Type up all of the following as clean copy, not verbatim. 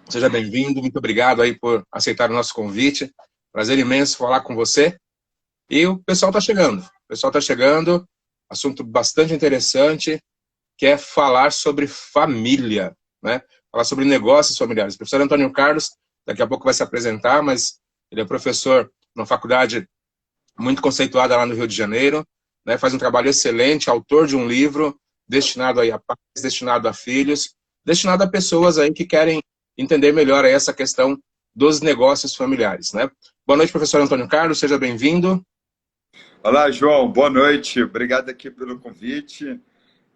Seja bem-vindo, muito obrigado aí por aceitar o nosso convite. Prazer imenso falar com você. E o pessoal está chegando. O pessoal está chegando, assunto bastante interessante, que é falar sobre família, né? Falar sobre negócios familiares. O professor Antônio Carlos, daqui a pouco vai se apresentar, mas ele é professor numa faculdade muito conceituada lá no Rio de Janeiro, né? Faz um trabalho excelente, autor de um livro destinado aí a pais, destinado a filhos, destinado a pessoas aí que querem entender melhor aí essa questão dos negócios familiares, né? Boa noite, professor Antônio Carlos, seja bem-vindo. Olá, João, boa noite. Obrigado aqui pelo convite.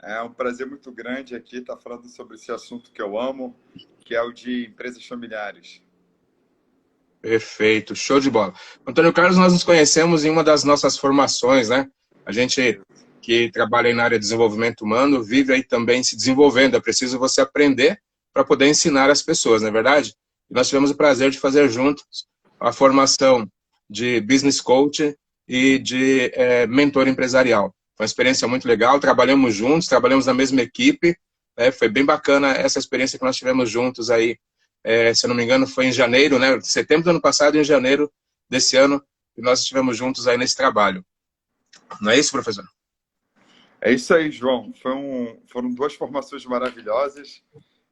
É um prazer muito grande aqui estar falando sobre esse assunto que eu amo, que é o de empresas familiares. Perfeito, show de bola. Antônio Carlos, nós nos conhecemos em uma das nossas formações, né? A gente que trabalha aí na área de desenvolvimento humano vive aí também se desenvolvendo. É preciso você aprender para poder ensinar as pessoas, não é verdade? E nós tivemos o prazer de fazer juntos a formação de business coach e de mentor empresarial. Foi uma experiência muito legal, trabalhamos juntos, trabalhamos na mesma equipe, né? Foi bem bacana essa experiência que nós tivemos juntos aí. Se eu não me engano, foi em janeiro, né? Setembro do ano passado e em janeiro desse ano, que nós estivemos juntos aí nesse trabalho. Não é isso, professor? É isso aí, João. Foram duas formações maravilhosas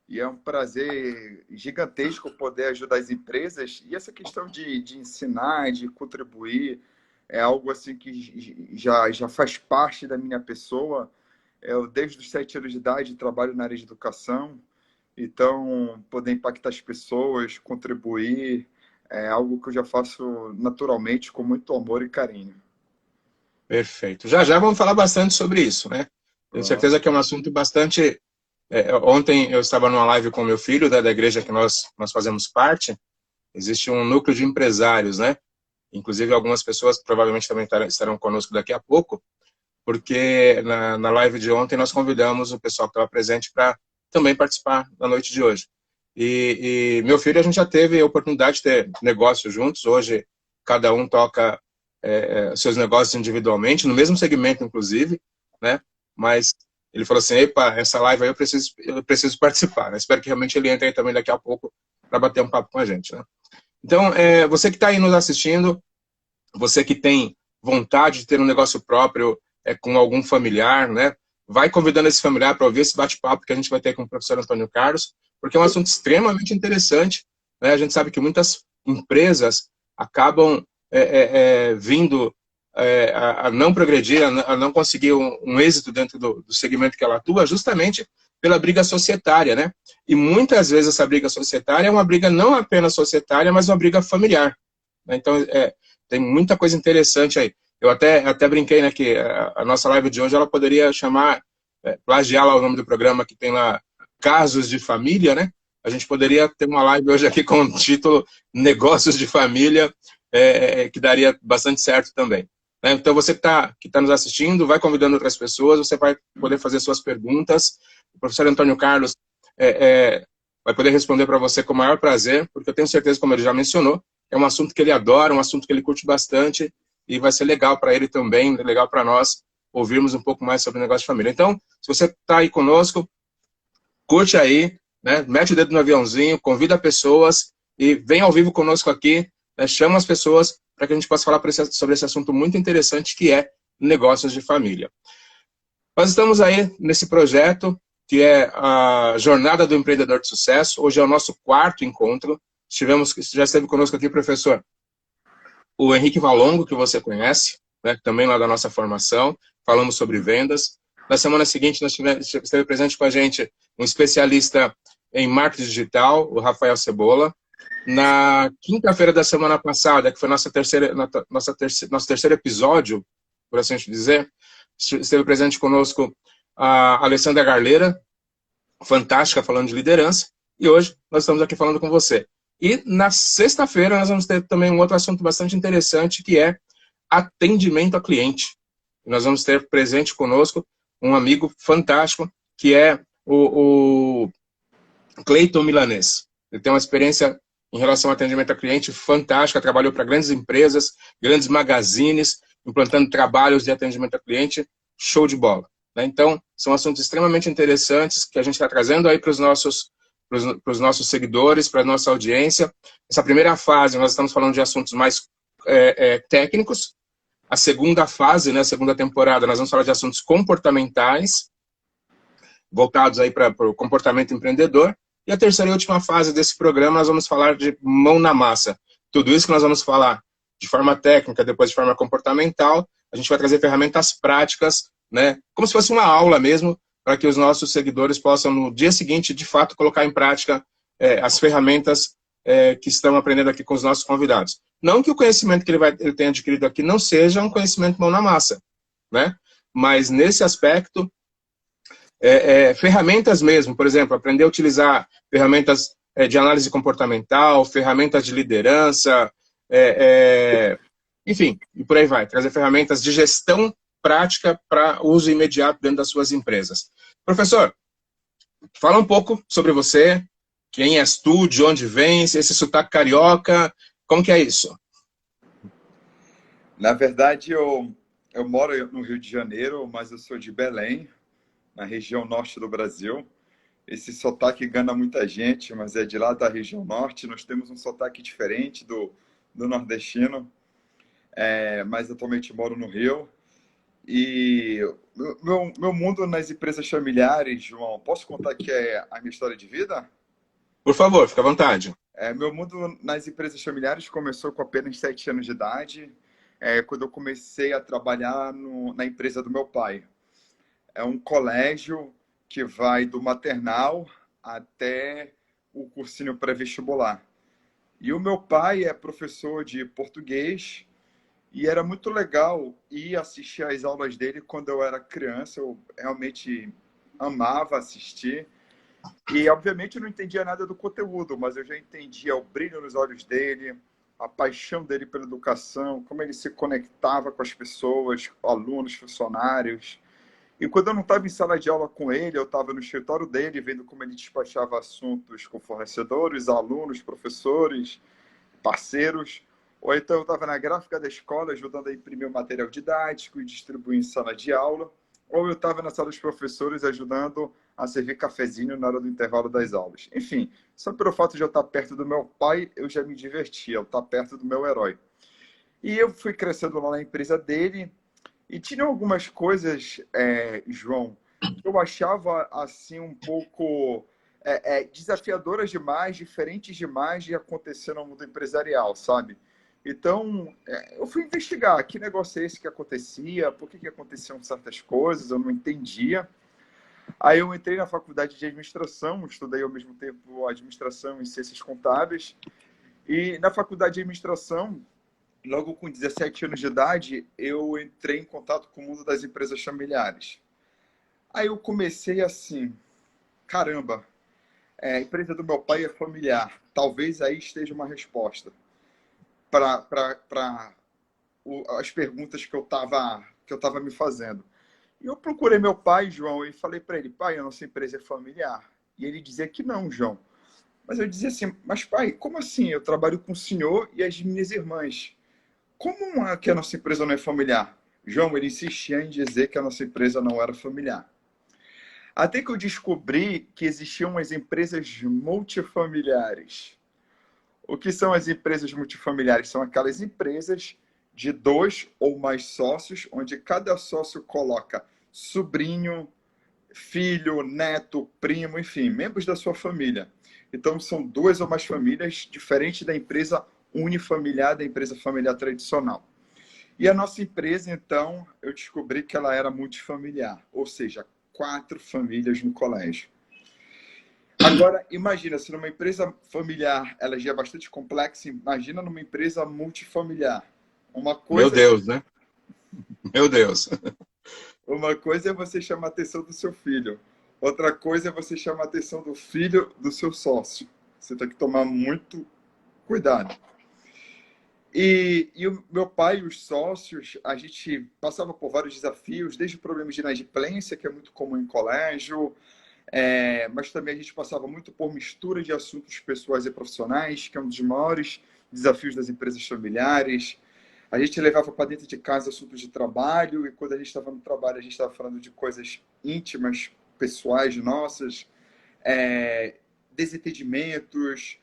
e é um prazer gigantesco poder ajudar as empresas. E essa questão de ensinar, de contribuir, é algo assim que já faz parte da minha pessoa. Eu, desde os 7 anos de idade, trabalho na área de educação. Então, poder impactar as pessoas, contribuir, é algo que eu já faço naturalmente, com muito amor e carinho. Perfeito. Já já vamos falar bastante sobre isso, né? Tenho Vamos. certeza que é um assunto bastante... ontem eu estava numa live com meu filho, da igreja que nós fazemos parte. Existe um núcleo de empresários, né? Inclusive algumas pessoas provavelmente também estarão conosco daqui a pouco, porque na live de ontem nós convidamos o pessoal que estava presente para também participar da noite de hoje. E meu filho, a gente já teve a oportunidade de ter negócios juntos. Hoje, cada um toca seus negócios individualmente, no mesmo segmento, inclusive, né? Mas ele falou assim, epa, essa live aí eu preciso participar, né? Espero que realmente ele entre aí também daqui a pouco para bater um papo com a gente, né? Então, você que está aí nos assistindo, você que tem vontade de ter um negócio próprio com algum familiar, né? Vai convidando esse familiar para ouvir esse bate-papo que a gente vai ter com o professor Antônio Carlos, porque é um assunto extremamente interessante, né? A gente sabe que muitas empresas acabam vindo a não progredir, a não conseguir um êxito dentro do segmento que ela atua, justamente pela briga societária, né? E muitas vezes essa briga societária é uma briga não apenas societária, mas uma briga familiar. Então, tem muita coisa interessante aí. Eu até brinquei, né, que a nossa live de hoje ela poderia chamar, plagiar lá o nome do programa que tem lá, Casos de Família, né? A gente poderia ter uma live hoje aqui com o título Negócios de Família, que daria bastante certo também. Né? Então, você que tá nos assistindo, vai convidando outras pessoas, você vai poder fazer suas perguntas. O professor Antônio Carlos vai poder responder para você com o maior prazer, porque eu tenho certeza, como ele já mencionou, é um assunto que ele adora, um assunto que ele curte bastante, e vai ser legal para ele também, legal para nós ouvirmos um pouco mais sobre o negócio de família. Então, se você está aí conosco, curte aí, né? Mete o dedo no aviãozinho, convida pessoas e vem ao vivo conosco aqui, né? Chama as pessoas para que a gente possa falar sobre esse assunto muito interessante que é negócios de família. Nós estamos aí nesse projeto que é a Jornada do Empreendedor de Sucesso. Hoje é o nosso 4º encontro. Já esteve conosco aqui, professor, o Henrique Valongo, que você conhece, né, também lá da nossa formação, falamos sobre vendas. Na semana seguinte, esteve presente com a gente um especialista em marketing digital, o Rafael Cebola. Na quinta-feira da semana passada, que foi nosso terceiro episódio, por assim dizer, esteve presente conosco a Alessandra Garleira, fantástica, falando de liderança, e hoje nós estamos aqui falando com você. E na sexta-feira nós vamos ter também um outro assunto bastante interessante, que é atendimento a cliente. E nós vamos ter presente conosco um amigo fantástico, que é o Cleiton Milanês. Ele tem uma experiência em relação ao atendimento a cliente fantástica, trabalhou para grandes empresas, grandes magazines, implantando trabalhos de atendimento a cliente, show de bola. Então, são assuntos extremamente interessantes que a gente está trazendo aí para os nossos para os nossos seguidores, para a nossa audiência. Essa primeira fase, nós estamos falando de assuntos mais técnicos. A segunda fase, né, a segunda temporada, nós vamos falar de assuntos comportamentais, voltados aí para o comportamento empreendedor. E a terceira e última fase desse programa, nós vamos falar de mão na massa. Tudo isso que nós vamos falar de forma técnica, depois de forma comportamental, a gente vai trazer ferramentas práticas, né, como se fosse uma aula mesmo, para que os nossos seguidores possam, no dia seguinte, de fato, colocar em prática as ferramentas que estão aprendendo aqui com os nossos convidados. Não que o conhecimento que ele tenha adquirido aqui não seja um conhecimento mão na massa, né? Mas nesse aspecto, ferramentas mesmo, por exemplo, aprender a utilizar ferramentas de análise comportamental, ferramentas de liderança, enfim, e por aí vai. Trazer ferramentas de gestão prática para uso imediato dentro das suas empresas. Professor, fala um pouco sobre você, quem és tu, de onde vens, esse sotaque carioca, como que é isso? Na verdade, eu moro no Rio de Janeiro, mas eu sou de Belém, na região norte do Brasil. Esse sotaque engana muita gente, mas é de lá da região norte. Nós temos um sotaque diferente do nordestino, mas atualmente moro no Rio. E meu mundo nas empresas familiares, João, posso contar que é a minha história de vida? Por favor, fica à vontade. Meu mundo nas empresas familiares começou com apenas 7 anos de idade, quando eu comecei a trabalhar na empresa do meu pai. É um colégio que vai do maternal até o cursinho pré-vestibular. E o meu pai é professor de português e era muito legal ir assistir às aulas dele quando eu era criança. Eu realmente amava assistir. E, obviamente, eu não entendia nada do conteúdo, mas eu já entendia o brilho nos olhos dele, a paixão dele pela educação, como ele se conectava com as pessoas, alunos, funcionários. E quando eu não estava em sala de aula com ele, eu estava no escritório dele, vendo como ele despachava assuntos com fornecedores, alunos, professores, parceiros. Ou então eu estava na gráfica da escola, ajudando a imprimir o material didático e distribuir em sala de aula. Ou eu estava na sala dos professores, ajudando a servir cafezinho na hora do intervalo das aulas. Enfim, só pelo fato de eu estar perto do meu pai, eu já me divertia, eu estar perto do meu herói. E eu fui crescendo lá na empresa dele, e tinha algumas coisas, João, que eu achava assim um pouco desafiadoras demais, diferentes demais de acontecer no mundo empresarial, sabe? Então, eu fui investigar que negócio é esse que acontecia, por que aconteciam certas coisas, eu não entendia. Aí eu entrei na faculdade de administração, estudei ao mesmo tempo administração e ciências contábeis. E na faculdade de administração, logo com 17 anos de idade, eu entrei em contato com o mundo das empresas familiares. Aí eu comecei assim, caramba, a empresa do meu pai é familiar. Talvez aí esteja uma resposta para as perguntas que eu estava me fazendo. E eu procurei meu pai, João, e falei para ele, pai, a nossa empresa é familiar. E ele dizia que não, João. Mas eu dizia assim, mas pai, como assim? Eu trabalho com o senhor e as minhas irmãs. Como é que a nossa empresa não é familiar? João, ele insistia em dizer que a nossa empresa não era familiar. Até que eu descobri que existiam as empresas multifamiliares. O que são as empresas multifamiliares? São aquelas empresas de 2 ou mais sócios, onde cada sócio coloca sobrinho, filho, neto, primo, enfim, membros da sua família. Então, são 2 ou mais famílias, diferente da empresa unifamiliar, da empresa familiar tradicional. E a nossa empresa, então, eu descobri que ela era multifamiliar, ou seja, 4 famílias no colégio. Agora, imagina, se numa empresa familiar ela já é bastante complexa, imagina numa empresa multifamiliar. Meu Deus, né? Meu Deus. Uma coisa é você chamar a atenção do seu filho. Outra coisa é você chamar a atenção do filho do seu sócio. Você tem que tomar muito cuidado. E o meu pai e os sócios, a gente passava por vários desafios, desde problemas de inadimplência, que é muito comum em colégio, mas também a gente passava muito por mistura de assuntos pessoais e profissionais, que é um dos maiores desafios das empresas familiares. A gente levava para dentro de casa assuntos de trabalho, e quando a gente estava no trabalho, a gente estava falando de coisas íntimas, pessoais nossas. desentendimentos,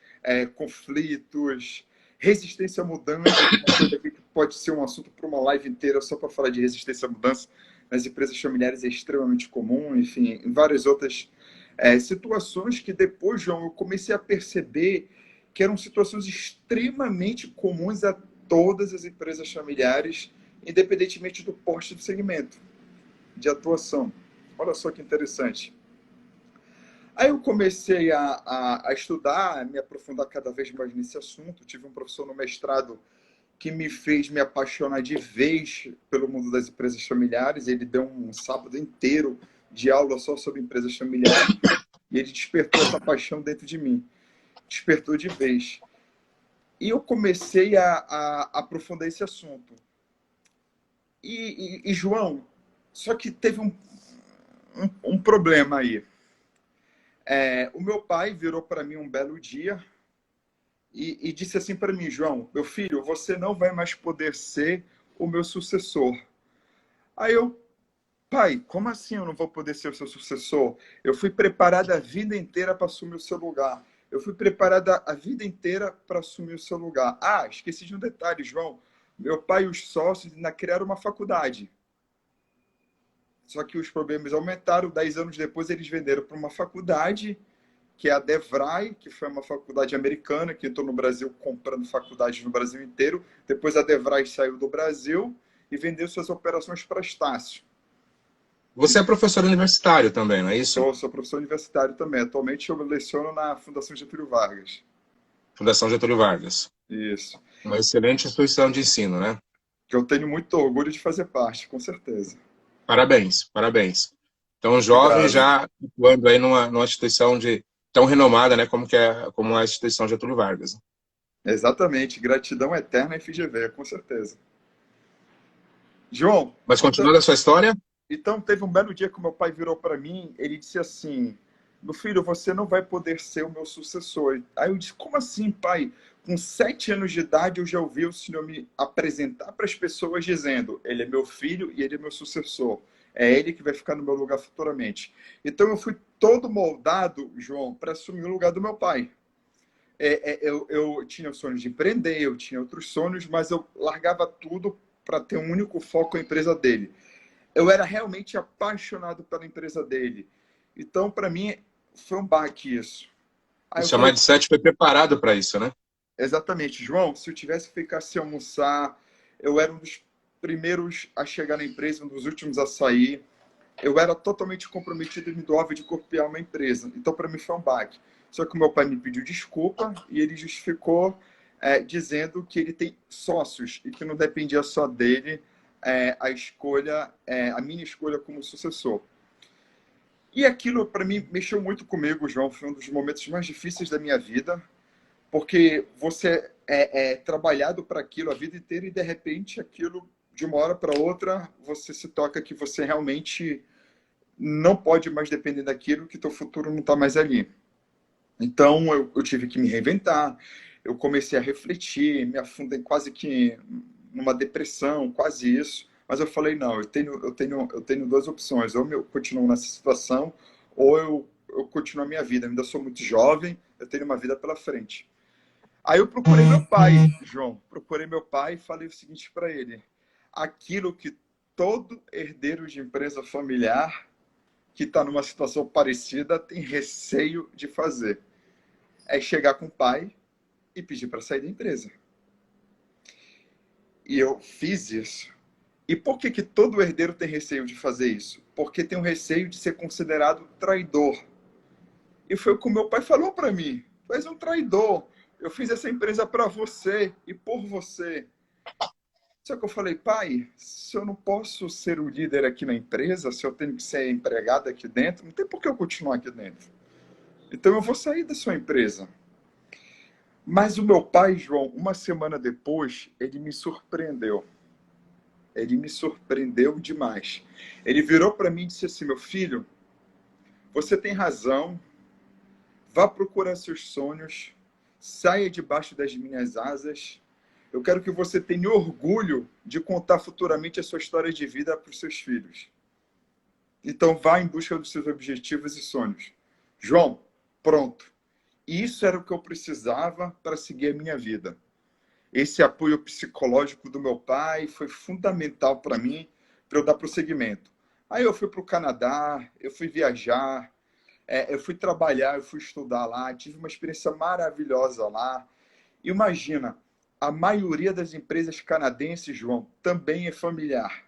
conflitos, resistência à mudança, uma coisa que pode ser um assunto para uma live inteira só para falar de resistência à mudança nas empresas familiares é extremamente comum, enfim, em várias outras situações que depois, João, eu comecei a perceber que eram situações extremamente comuns a todas as empresas familiares, independentemente do porte do segmento de atuação. Olha só que interessante. Aí eu comecei a estudar, a me aprofundar cada vez mais nesse assunto. Tive um professor no mestrado que me fez me apaixonar de vez pelo mundo das empresas familiares. Ele deu um sábado inteiro de aula só sobre empresas familiares e ele despertou essa paixão dentro de mim. Despertou de vez. E eu comecei a aprofundar esse assunto. E João, só que teve um problema aí. O meu pai virou para mim um belo dia e disse assim para mim: João, meu filho, você não vai mais poder ser o meu sucessor. Aí eu, pai, como assim eu não vou poder ser o seu sucessor? Eu fui preparado a vida inteira para assumir o seu lugar. Eu fui preparado a vida inteira para assumir o seu lugar. Ah, esqueci de um detalhe, João. Meu pai e os sócios ainda criaram uma faculdade. Só que os problemas aumentaram. 10 anos depois, eles venderam para uma faculdade, que é a DeVry, que foi uma faculdade americana, que entrou no Brasil comprando faculdades no Brasil inteiro. Depois a DeVry saiu do Brasil e vendeu suas operações para a Estácio. Você é professor universitário também, não é isso? Sou professor universitário também. Atualmente eu leciono na Fundação Getúlio Vargas. Fundação Getúlio Vargas. Isso. Uma excelente instituição de ensino, né? Que eu tenho muito orgulho de fazer parte, com certeza. Parabéns, parabéns. Então, jovem Obrigado. já atuando aí numa instituição tão renomada, né, como a instituição Getúlio Vargas. Exatamente. Gratidão eterna FGV, com certeza. João, Mas continuando a sua história? então teve um belo dia que o meu pai virou para mim, ele disse assim: meu filho, você não vai poder ser o meu sucessor. Aí eu disse: como assim, pai? Com 7 anos de idade eu já ouvi o senhor me apresentar para as pessoas dizendo: ele é meu filho e ele é meu sucessor. É ele que vai ficar no meu lugar futuramente. Então eu fui todo moldado, João, para assumir o lugar do meu pai. Eu tinha o sonho de empreender, eu tinha outros sonhos, mas eu largava tudo para ter um único foco na empresa dele. Eu era realmente apaixonado pela empresa dele. Então, para mim, foi um baque isso. Aí O eu seu falei: mindset foi preparado para isso, né? exatamente, João, se eu tivesse que ficar sem almoçar, eu era um dos primeiros a chegar na empresa, um dos últimos a sair. Eu era totalmente comprometido e me doava de corpo e alma à empresa. Então, para mim, foi um baque. Só que o meu pai me pediu desculpa e ele justificou dizendo que ele tem sócios e que não dependia só dele a escolha, a minha escolha como sucessor. E aquilo, para mim, mexeu muito comigo, João. Foi um dos momentos mais difíceis da minha vida, porque você é trabalhado para aquilo a vida inteira e, de repente, aquilo, de uma hora para outra, você se toca que você realmente não pode mais depender daquilo, que teu futuro não está mais ali. Então, eu tive que me reinventar, eu comecei a refletir, me afundei quase que numa depressão, quase isso. Mas eu falei: não, eu tenho duas opções: ou eu continuo nessa situação, ou eu continuo a minha vida. Eu ainda sou muito jovem, eu tenho uma vida pela frente. Aí eu procurei meu pai, João. Procurei meu pai e falei o seguinte para ele: aquilo que todo herdeiro de empresa familiar que está numa situação parecida tem receio de fazer. É chegar com o pai e pedir para sair da empresa. E eu fiz isso. E por que todo herdeiro tem receio de fazer isso? Porque tem um receio de ser considerado traidor. E foi o que o meu pai falou para mim: tu és um traidor. Eu fiz essa empresa para você e por você. Só que eu falei: pai, se eu não posso ser o líder aqui na empresa, se eu tenho que ser empregado aqui dentro, não tem por que eu continuar aqui dentro. Então eu vou sair da sua empresa. Mas o meu pai, João, uma semana depois, ele me surpreendeu. Ele me surpreendeu demais. Ele virou para mim e disse assim: meu filho, você tem razão, vá procurar seus sonhos, saia debaixo das minhas asas. Eu quero que você tenha orgulho de contar futuramente a sua história de vida para os seus filhos. Então vá em busca dos seus objetivos e sonhos. João, pronto. isso era o que eu precisava para seguir a minha vida. Esse apoio psicológico do meu pai foi fundamental para mim, para eu dar prosseguimento. Aí eu fui para o Canadá, eu fui viajar, eu fui trabalhar, eu fui estudar lá, tive uma experiência maravilhosa lá. Imagina, a maioria das empresas canadenses, João, também é familiar.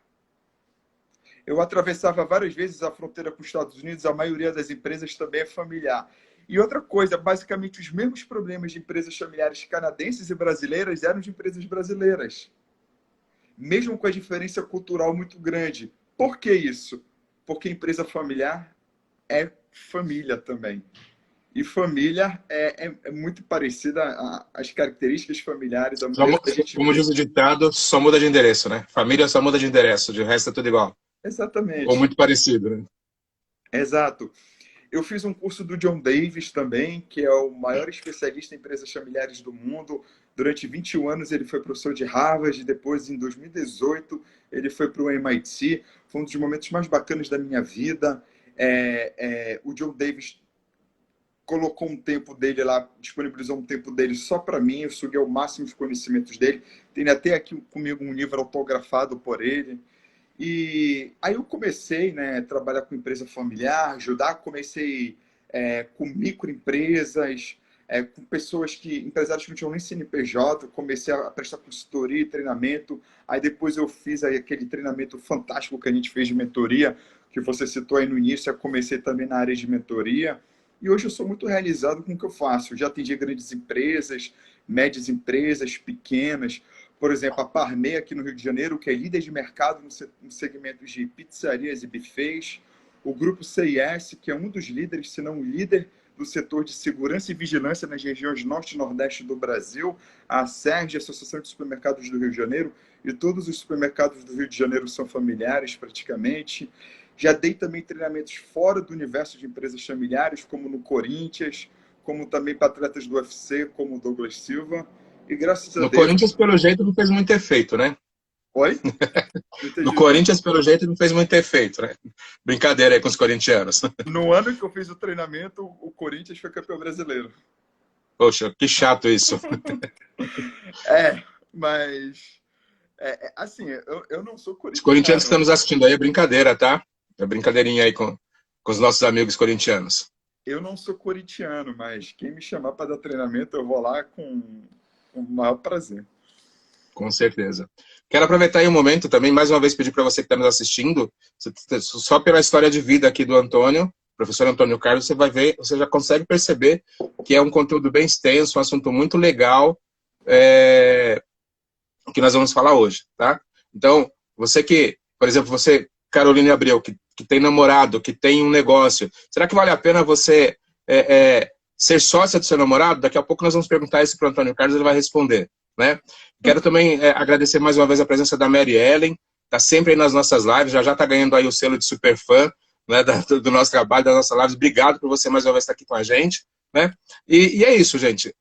Eu atravessava várias vezes a fronteira com os Estados Unidos, a maioria das empresas também é familiar. E outra coisa, basicamente os mesmos problemas de empresas familiares canadenses e brasileiras eram de empresas brasileiras, mesmo com a diferença cultural muito grande. Por que isso? Porque empresa familiar é família também. E família é muito parecida às características familiares da maneira que a gente Como vê. diz o ditado, só muda de endereço, né? Família só muda de endereço, de resto é tudo igual. Ou Exatamente. muito parecido, né? Exato. Eu fiz um curso do John Davis também, que é o maior especialista em empresas familiares do mundo. Durante 21 anos ele foi professor de Harvard, e depois, em 2018, ele foi para o MIT. Foi um dos momentos mais bacanas da minha vida. O John Davis colocou um tempo dele lá, disponibilizou um tempo dele só para mim, eu suguei ao máximo os conhecimentos dele. Tem até aqui comigo um livro autografado por ele. E aí eu comecei, né, a trabalhar com empresa familiar, ajudar, comecei com microempresas, com pessoas empresários que não tinham nem CNPJ, comecei a prestar consultoria e treinamento, aí depois eu fiz aí aquele treinamento fantástico que a gente fez de mentoria, que você citou aí no início, eu comecei também na área de mentoria, e hoje eu sou muito realizado com o que eu faço. Eu já atendi grandes empresas, médias empresas, pequenas, por exemplo, a Parmê aqui no Rio de Janeiro, que é líder de mercado no segmento de pizzarias e buffets. O grupo CIS, que é um dos líderes, se não o líder, do setor de segurança e vigilância nas regiões norte e nordeste do Brasil. A SERJ, Associação de Supermercados do Rio de Janeiro, e todos os supermercados do Rio de Janeiro são familiares, praticamente. Já dei também treinamentos fora do universo de empresas familiares, como no Corinthians, como também para atletas do UFC, como o Douglas Silva. E graças a No Deus... Corinthians, pelo jeito, não fez muito efeito, né? Oi? Não No entendi, não. Corinthians, pelo jeito, não fez muito efeito, né? Brincadeira aí com os corintianos. No ano que eu fiz o treinamento, o Corinthians foi campeão brasileiro. Poxa, que chato isso. Mas... assim, eu não sou Os corintianos que estão corintiano. nos assistindo aí é brincadeira, tá? É brincadeirinha aí com os nossos amigos corintianos. Eu não sou corintiano, mas quem me chamar para dar treinamento, eu vou lá com o maior prazer. Com certeza. Quero aproveitar aí um momento também, mais uma vez pedir para você que está nos assistindo, só pela história de vida aqui do Antônio, professor Antônio Carlos, você vai ver, você já consegue perceber que é um conteúdo bem extenso, um assunto muito legal, que nós vamos falar hoje, tá? Então, você que, por exemplo, você, Caroline Abreu, que tem namorado, que tem um negócio, será que vale a pena você ser sócia do seu namorado? Daqui a pouco nós vamos perguntar isso para o Antônio Carlos, ele vai responder, né? Quero também agradecer mais uma vez a presença da Mary Ellen, está sempre aí nas nossas lives, já está ganhando aí o selo de super fã, né, do nosso trabalho, das nossas lives. Obrigado por você mais uma vez estar aqui com a gente, né? E é isso, gente.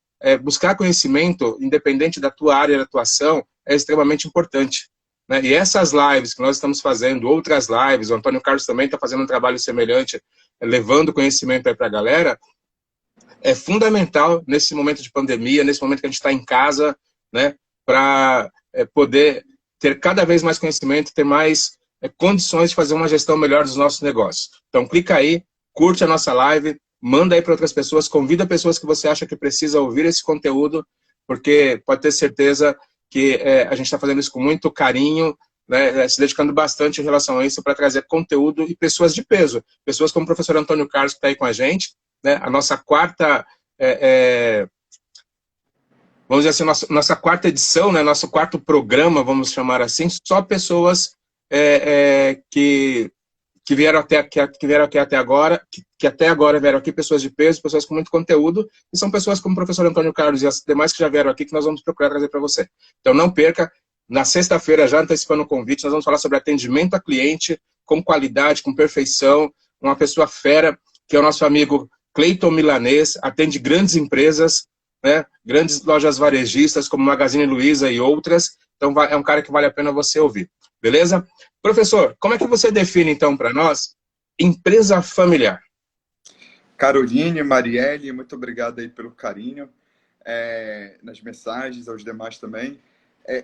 Buscar conhecimento, independente da tua área de atuação, é extremamente importante, né? E essas lives que nós estamos fazendo, outras lives, o Antônio Carlos também está fazendo um trabalho semelhante, levando conhecimento aí para a galera, é fundamental nesse momento de pandemia, nesse momento que a gente está em casa, né, para poder ter cada vez mais conhecimento, ter mais condições de fazer uma gestão melhor dos nossos negócios. Então, clica aí, curte a nossa live, manda aí para outras pessoas, convida pessoas que você acha que precisa ouvir esse conteúdo, porque pode ter certeza que a gente está fazendo isso com muito carinho, né, se dedicando bastante em relação a isso para trazer conteúdo e pessoas de peso. Pessoas como o professor Antônio Carlos, que está aí com a gente, né, a nossa quarta... vamos dizer assim, nossa quarta edição, né, nosso quarto programa, vamos chamar assim, só pessoas que vieram aqui até agora, que até agora vieram aqui, pessoas de peso, pessoas com muito conteúdo, e são pessoas como o professor Antônio Carlos e as demais que já vieram aqui, que nós vamos procurar trazer para você. Então não perca, na sexta-feira, já antecipando o convite, nós vamos falar sobre atendimento a cliente, com qualidade, com perfeição, uma pessoa fera, que é o nosso amigo Cleiton Milanês, atende grandes empresas, né, grandes lojas varejistas, como Magazine Luiza e outras, então é um cara que vale a pena você ouvir. Beleza? Professor, como é que você define, então, para nós, empresa familiar? Caroline, Marielle, muito obrigado aí pelo carinho nas mensagens, aos demais também.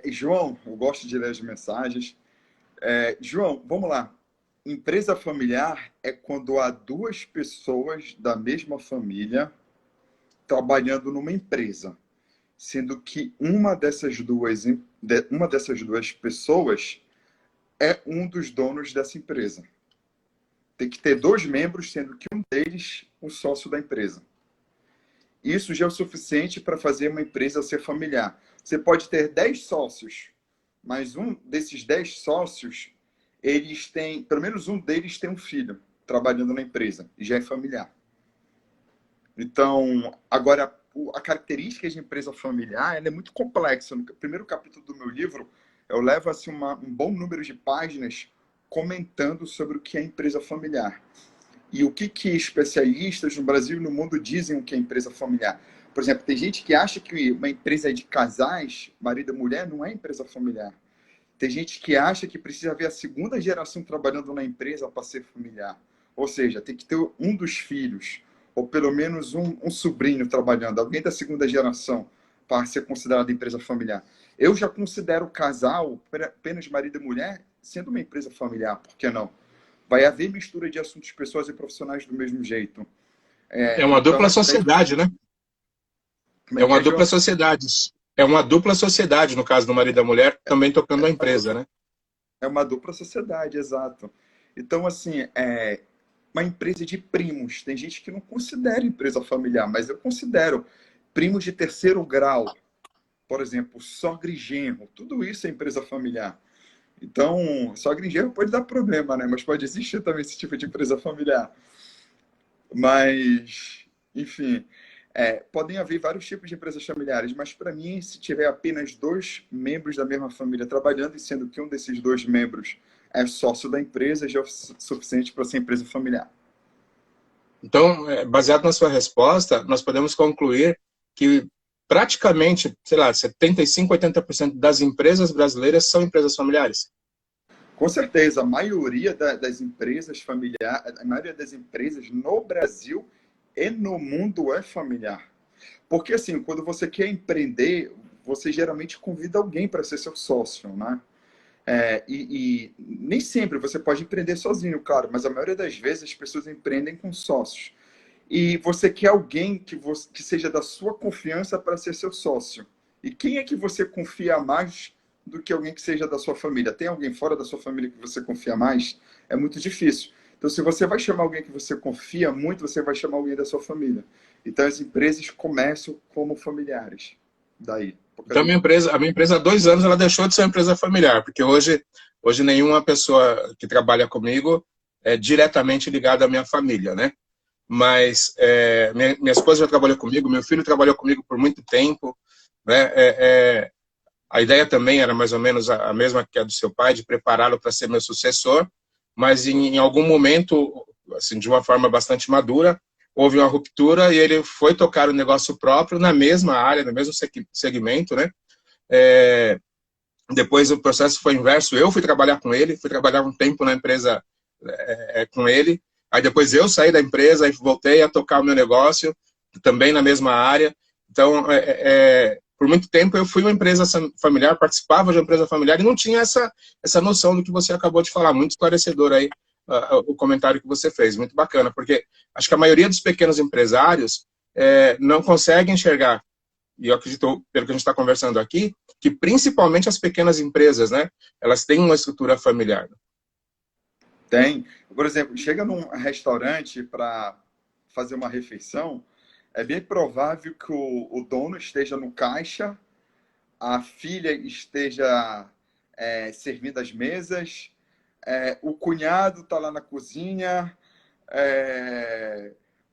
João, eu gosto de ler as mensagens. João, vamos lá. Empresa familiar é quando há duas pessoas da mesma família trabalhando numa empresa, sendo que uma dessas duas pessoas é um dos donos dessa empresa. Tem que ter dois membros, sendo que um deles o sócio da empresa. Isso já é o suficiente para fazer uma empresa ser familiar. Você pode ter 10 sócios, mas um desses 10 sócios, eles têm, pelo menos um deles tem um filho trabalhando na empresa, e já é familiar. Então, agora, a característica de empresa familiar, ela é muito complexa. No primeiro capítulo do meu livro, eu levo assim, um bom número de páginas comentando sobre o que é empresa familiar. E o que especialistas no Brasil e no mundo dizem o que é empresa familiar. Por exemplo, tem gente que acha que uma empresa de casais, marido e mulher, não é empresa familiar. Tem gente que acha que precisa haver a segunda geração trabalhando na empresa para ser familiar. Ou seja, tem que ter um dos filhos, ou pelo menos um sobrinho trabalhando, alguém da segunda geração, para ser considerado empresa familiar. Eu já considero o casal, apenas marido e mulher, sendo uma empresa familiar, por que não? Vai haver mistura de assuntos pessoais e profissionais do mesmo jeito. É uma Então, dupla sociedade, né? como É é que uma é, dupla João? sociedade. É uma dupla sociedade, no caso do marido e da mulher, também tocando a empresa, né? É uma dupla sociedade, exato. Então, assim, uma empresa de primos. Tem gente que não considera empresa familiar, mas eu considero primos de terceiro grau, por exemplo, sogra e genro. Tudo isso é empresa familiar. Então, sogra e genro pode dar problema, né? Mas pode existir também esse tipo de empresa familiar. Mas, enfim, podem haver vários tipos de empresas familiares, mas para mim, se tiver apenas dois membros da mesma família trabalhando, e sendo que um desses dois membros é sócio da empresa, já é o suficiente para ser empresa familiar. Então, baseado na sua resposta, nós podemos concluir que praticamente, sei lá, 75, 80% das empresas brasileiras são empresas familiares. Com certeza, a maioria das empresas familiares, a maioria das empresas no Brasil e no mundo é familiar. Porque, assim, quando você quer empreender, você geralmente convida alguém para ser seu sócio, né? E nem sempre você pode empreender sozinho, claro, mas a maioria das vezes as pessoas empreendem com sócios. E você quer alguém que seja da sua confiança para ser seu sócio. E quem é que você confia mais do que alguém que seja da sua família? Tem alguém fora da sua família que você confia mais? É muito difícil. Então, se você vai chamar alguém que você confia muito, você vai chamar alguém da sua família. Então, as empresas começam como familiares. Daí. Então, a minha empresa há 2 anos, ela deixou de ser uma empresa familiar, porque hoje nenhuma pessoa que trabalha comigo é diretamente ligada à minha família, né? Mas minha esposa já trabalhou comigo, meu filho trabalhou comigo por muito tempo, né? A ideia também era mais ou menos a mesma que a do seu pai, de prepará-lo para ser meu sucessor, mas em algum momento, assim, de uma forma bastante madura, houve uma ruptura e ele foi tocar o negócio próprio na mesma área, no mesmo segmento, né? Depois o processo foi inverso, eu fui trabalhar com ele, fui trabalhar um tempo na empresa com ele, aí depois eu saí da empresa e voltei a tocar o meu negócio, também na mesma área. Então, por muito tempo eu fui uma empresa familiar, participava de uma empresa familiar e não tinha essa noção do que você acabou de falar. Muito esclarecedor aí o comentário que você fez, muito bacana, porque acho que a maioria dos pequenos empresários não consegue enxergar, e eu acredito, pelo que a gente está conversando aqui, que principalmente as pequenas empresas, né, elas têm uma estrutura familiar. Tem. Por exemplo, chega num restaurante para fazer uma refeição, é bem provável que o dono esteja no caixa, a filha esteja servindo as mesas, o cunhado está lá na cozinha,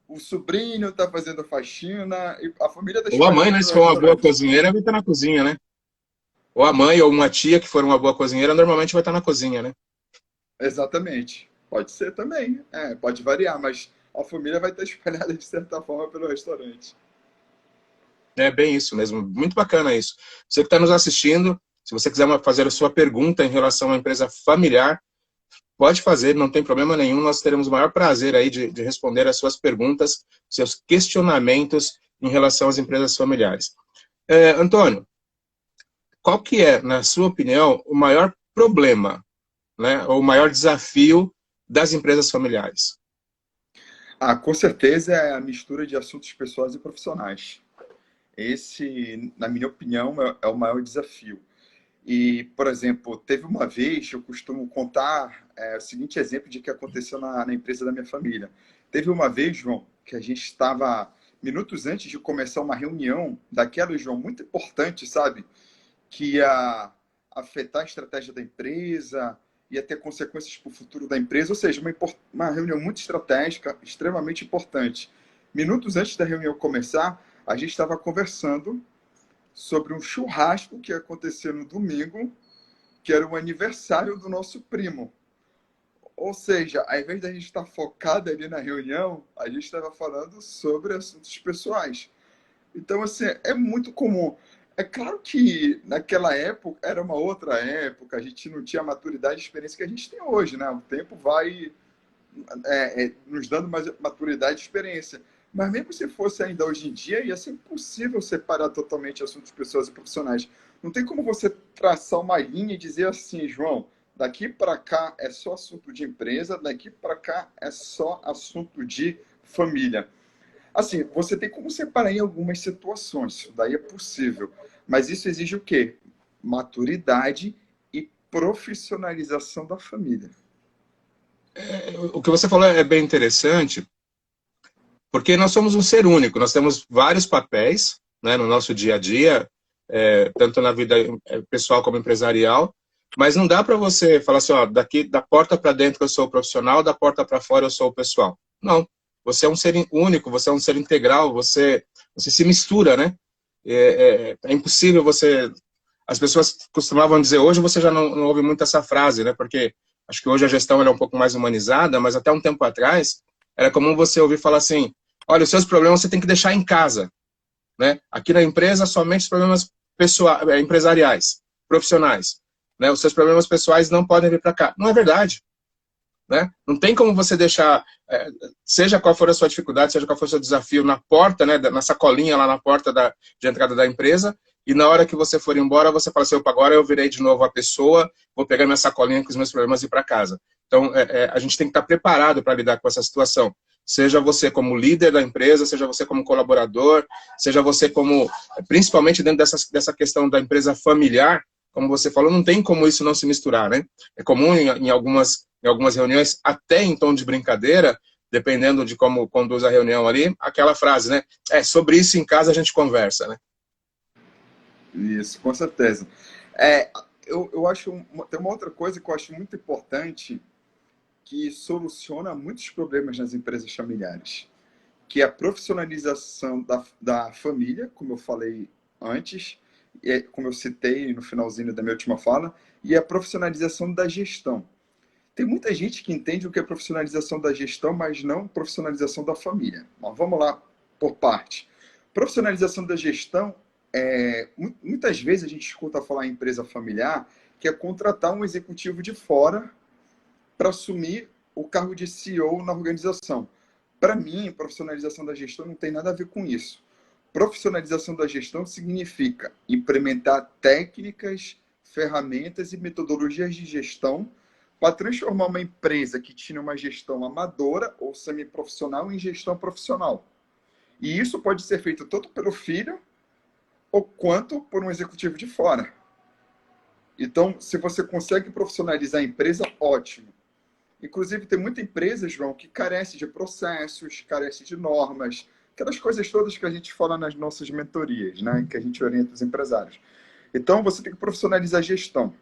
o sobrinho está fazendo faxina, e a família está Ou a mãe, espalhada né, pelo se for uma boa restaurante. cozinheira, vai estar na cozinha, né? Ou a mãe ou uma tia que for uma boa cozinheira, normalmente vai estar na cozinha, né? Exatamente. Pode ser também. Pode variar, mas a família vai estar espalhada de certa forma pelo restaurante. É bem isso mesmo, muito bacana isso. Você que está nos assistindo, se você quiser fazer a sua pergunta em relação à empresa familiar, pode fazer, não tem problema nenhum, nós teremos o maior prazer aí de responder as suas perguntas, seus questionamentos em relação às empresas familiares. Antônio, qual que é, na sua opinião, o maior problema, né, ou o maior desafio das empresas familiares? Com certeza é a mistura de assuntos pessoais e profissionais. Esse, na minha opinião, é o maior desafio. E, por exemplo, teve uma vez, eu costumo contar o seguinte exemplo de que aconteceu na empresa da minha família. Teve uma vez, João, que a gente estava minutos antes de começar uma reunião daquela, João, muito importante, sabe? Que ia afetar a estratégia da empresa, ia ter consequências para o futuro da empresa, ou seja, uma reunião muito estratégica, extremamente importante. Minutos antes da reunião começar, a gente estava conversando sobre um churrasco que ia acontecer no domingo, que era o aniversário do nosso primo. Ou seja, ao invés da gente estar focado ali na reunião, a gente estava falando sobre assuntos pessoais. Então, assim, é muito comum. É claro que naquela época era uma outra época, a gente não tinha a maturidade e experiência que a gente tem hoje, né? O tempo vai nos dando mais maturidade e experiência. Mas mesmo se fosse ainda hoje em dia, ia ser impossível separar totalmente assuntos pessoais e profissionais. Não tem como você traçar uma linha e dizer assim, João, daqui para cá é só assunto de empresa, daqui para cá é só assunto de família. Assim, você tem como separar em algumas situações, isso daí é possível. Mas isso exige o quê? Maturidade e profissionalização da família. O que você falou é bem interessante, porque nós somos um ser único, nós temos vários papéis, né, no nosso dia a dia, tanto na vida pessoal como empresarial, mas não dá para você falar assim, ó, daqui da porta para dentro eu sou o profissional, da porta para fora eu sou o pessoal. Não, você é um ser único, você é um ser integral, você se mistura, né? É impossível você... As pessoas costumavam dizer, hoje você já não ouve muito essa frase, né? Porque acho que hoje a gestão ela é um pouco mais humanizada, mas até um tempo atrás era comum você ouvir falar assim, olha, os seus problemas você tem que deixar em casa, né? Aqui na empresa, somente os problemas empresariais, profissionais, né? Os seus problemas pessoais não podem vir para cá. Não é verdade, né? Não tem como você deixar, seja qual for a sua dificuldade, seja qual for o seu desafio, na porta, né, na sacolinha lá na porta de entrada da empresa, e na hora que você for embora, você fala assim, opa, agora eu virei de novo a pessoa, vou pegar minha sacolinha com os meus problemas e ir para casa. Então, a gente tem que estar preparado para lidar com essa situação. Seja você como líder da empresa, seja você como colaborador, seja você como, principalmente dentro dessa questão da empresa familiar, como você falou, não tem como isso não se misturar, né? É comum em algumas reuniões, até em tom de brincadeira, dependendo de como conduz a reunião ali, aquela frase, né? Sobre isso em casa a gente conversa, né? Isso, com certeza. Eu acho, tem uma outra coisa que eu acho muito importante que soluciona muitos problemas nas empresas familiares, que é a profissionalização da família, como eu falei antes, como eu citei no finalzinho da minha última fala, e a profissionalização da gestão. Tem muita gente que entende o que é profissionalização da gestão, mas não profissionalização da família. Mas vamos lá por parte. Profissionalização da gestão, muitas vezes a gente escuta falar em empresa familiar, que é contratar um executivo de fora para assumir o cargo de CEO na organização. Para mim, profissionalização da gestão não tem nada a ver com isso. Profissionalização da gestão significa implementar técnicas, ferramentas e metodologias de gestão para transformar uma empresa que tinha uma gestão amadora ou semiprofissional em gestão profissional. E isso pode ser feito tanto pelo filho ou quanto por um executivo de fora. Então, se você consegue profissionalizar a empresa, ótimo. Inclusive, tem muita empresa, João, que carece de processos, carece de normas, aquelas coisas todas que a gente fala nas nossas mentorias, né? Que a gente orienta os empresários. Então, você tem que profissionalizar a gestão.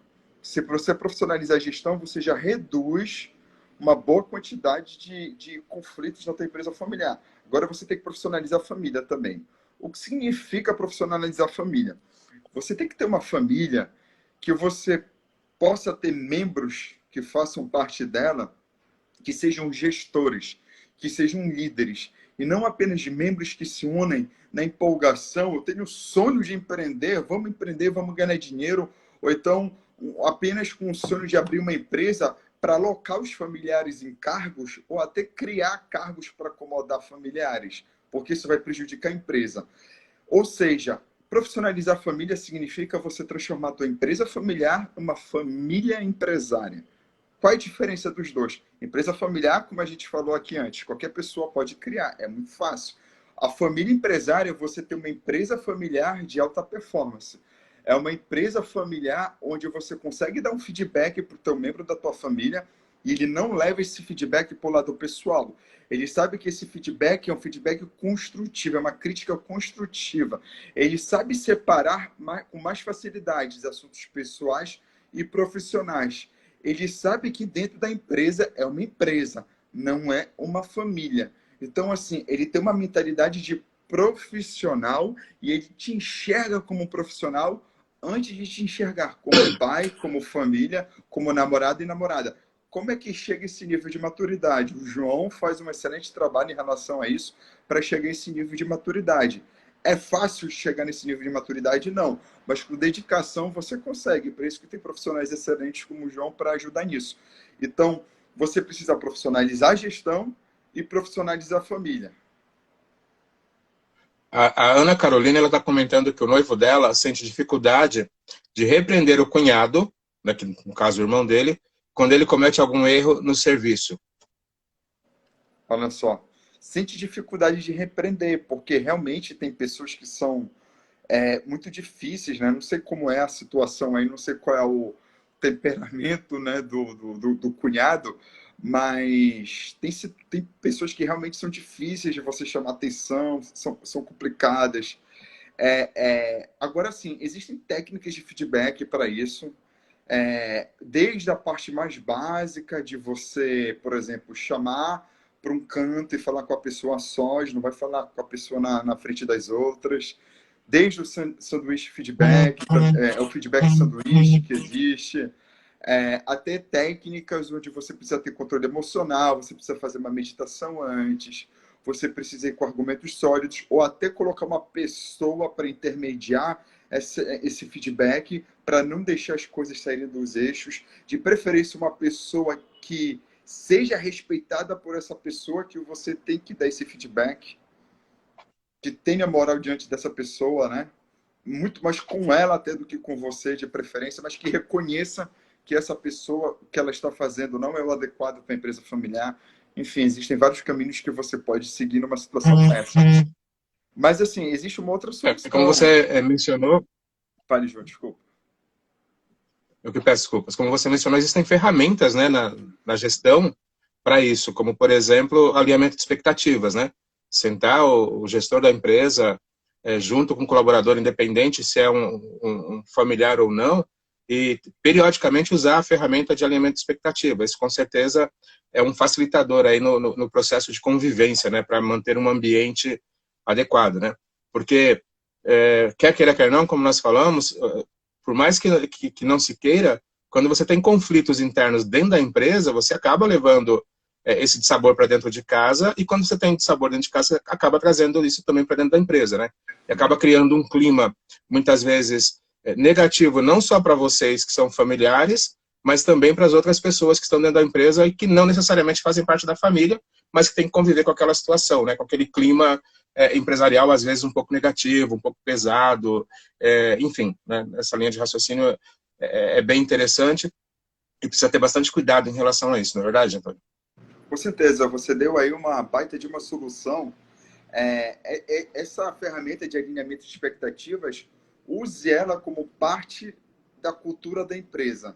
Se você profissionalizar a gestão, você já reduz uma boa quantidade de conflitos na tua empresa familiar. Agora, você tem que profissionalizar a família também. O que significa profissionalizar a família? Você tem que ter uma família que você possa ter membros que façam parte dela, que sejam gestores, que sejam líderes, e não apenas de membros que se unem na empolgação, eu tenho sonho de empreender, vamos ganhar dinheiro, ou então apenas com o sonho de abrir uma empresa para alocar os familiares em cargos ou até criar cargos para acomodar familiares, porque isso vai prejudicar a empresa. Ou seja, profissionalizar a família significa você transformar a tua empresa familiar numa família empresária. Qual é a diferença dos dois? Empresa familiar, como a gente falou aqui antes, qualquer pessoa pode criar, é muito fácil. A família empresária, você tem uma empresa familiar de alta performance. É uma empresa familiar onde você consegue dar um feedback para o teu membro da tua família e ele não leva esse feedback para o lado pessoal. Ele sabe que esse feedback é um feedback construtivo, é uma crítica construtiva. Ele sabe separar com mais facilidade assuntos pessoais e profissionais. Ele sabe que dentro da empresa é uma empresa, não é uma família. Então, assim, ele tem uma mentalidade de profissional e ele te enxerga como um profissional antes de te enxergar como pai, como família, como namorado e namorada. Como é que chega esse nível de maturidade? O João faz um excelente trabalho em relação a isso para chegar a esse nível de maturidade. É fácil chegar nesse nível de maturidade? Não. Mas com dedicação você consegue. Por isso que tem profissionais excelentes como o João para ajudar nisso. Então, você precisa profissionalizar a gestão e profissionalizar a família. A Ana Carolina está comentando que o noivo dela sente dificuldade de repreender o cunhado, né, que, no caso o irmão dele, quando ele comete algum erro no serviço. Olha só, sente dificuldade de repreender, porque realmente tem pessoas que são muito difíceis, né? Não sei como é a situação aí, não sei qual é o temperamento, né, do cunhado, mas tem pessoas que realmente são difíceis de você chamar atenção, são complicadas. Agora, sim, existem técnicas de feedback para isso. Desde a parte mais básica de você, por exemplo, chamar para um canto e falar com a pessoa a sós, não vai falar com a pessoa na frente das outras. Desde o sanduíche feedback, é o feedback sanduíche que existe, até técnicas onde você precisa ter controle emocional, você precisa fazer uma meditação antes, você precisa ir com argumentos sólidos, ou até colocar uma pessoa para intermediar esse feedback, para não deixar as coisas saírem dos eixos, de preferência uma pessoa que seja respeitada por essa pessoa que você tem que dar esse feedback, que tenha moral diante dessa pessoa, né? Muito mais com ela até do que com você, de preferência, mas que reconheça que essa pessoa, o que ela está fazendo, não é o adequado para a empresa familiar. Enfim, existem vários caminhos que você pode seguir numa situação dessa. Mas, assim, existe uma outra solução. Como você mencionou... Fale, João, desculpa. Eu que peço desculpas. Como você mencionou, existem ferramentas, né, na gestão para isso, como, por exemplo, alinhamento de expectativas, né? Sentar o gestor da empresa junto com o colaborador, independente se é um familiar ou não, e periodicamente usar a ferramenta de alinhamento de expectativas. Isso, com certeza, é um facilitador aí no processo de convivência, né, para manter um ambiente adequado, né? Porque, quer queira, quer não, como nós falamos, por mais que não se queira, quando você tem conflitos internos dentro da empresa, você acaba levando esse dissabor para dentro de casa, e quando você tem dissabor dentro de casa, você acaba trazendo isso também para dentro da empresa, né? E acaba criando um clima, muitas vezes, negativo, não só para vocês que são familiares, mas também para as outras pessoas que estão dentro da empresa e que não necessariamente fazem parte da família, mas que tem que conviver com aquela situação, né? Com aquele clima empresarial, às vezes, um pouco negativo, um pouco pesado, enfim, né? Essa linha de raciocínio é bem interessante e precisa ter bastante cuidado em relação a isso, não é verdade, Antônio? Com certeza, você deu aí uma baita de uma solução. Essa ferramenta de alinhamento de expectativas, use ela como parte da cultura da empresa.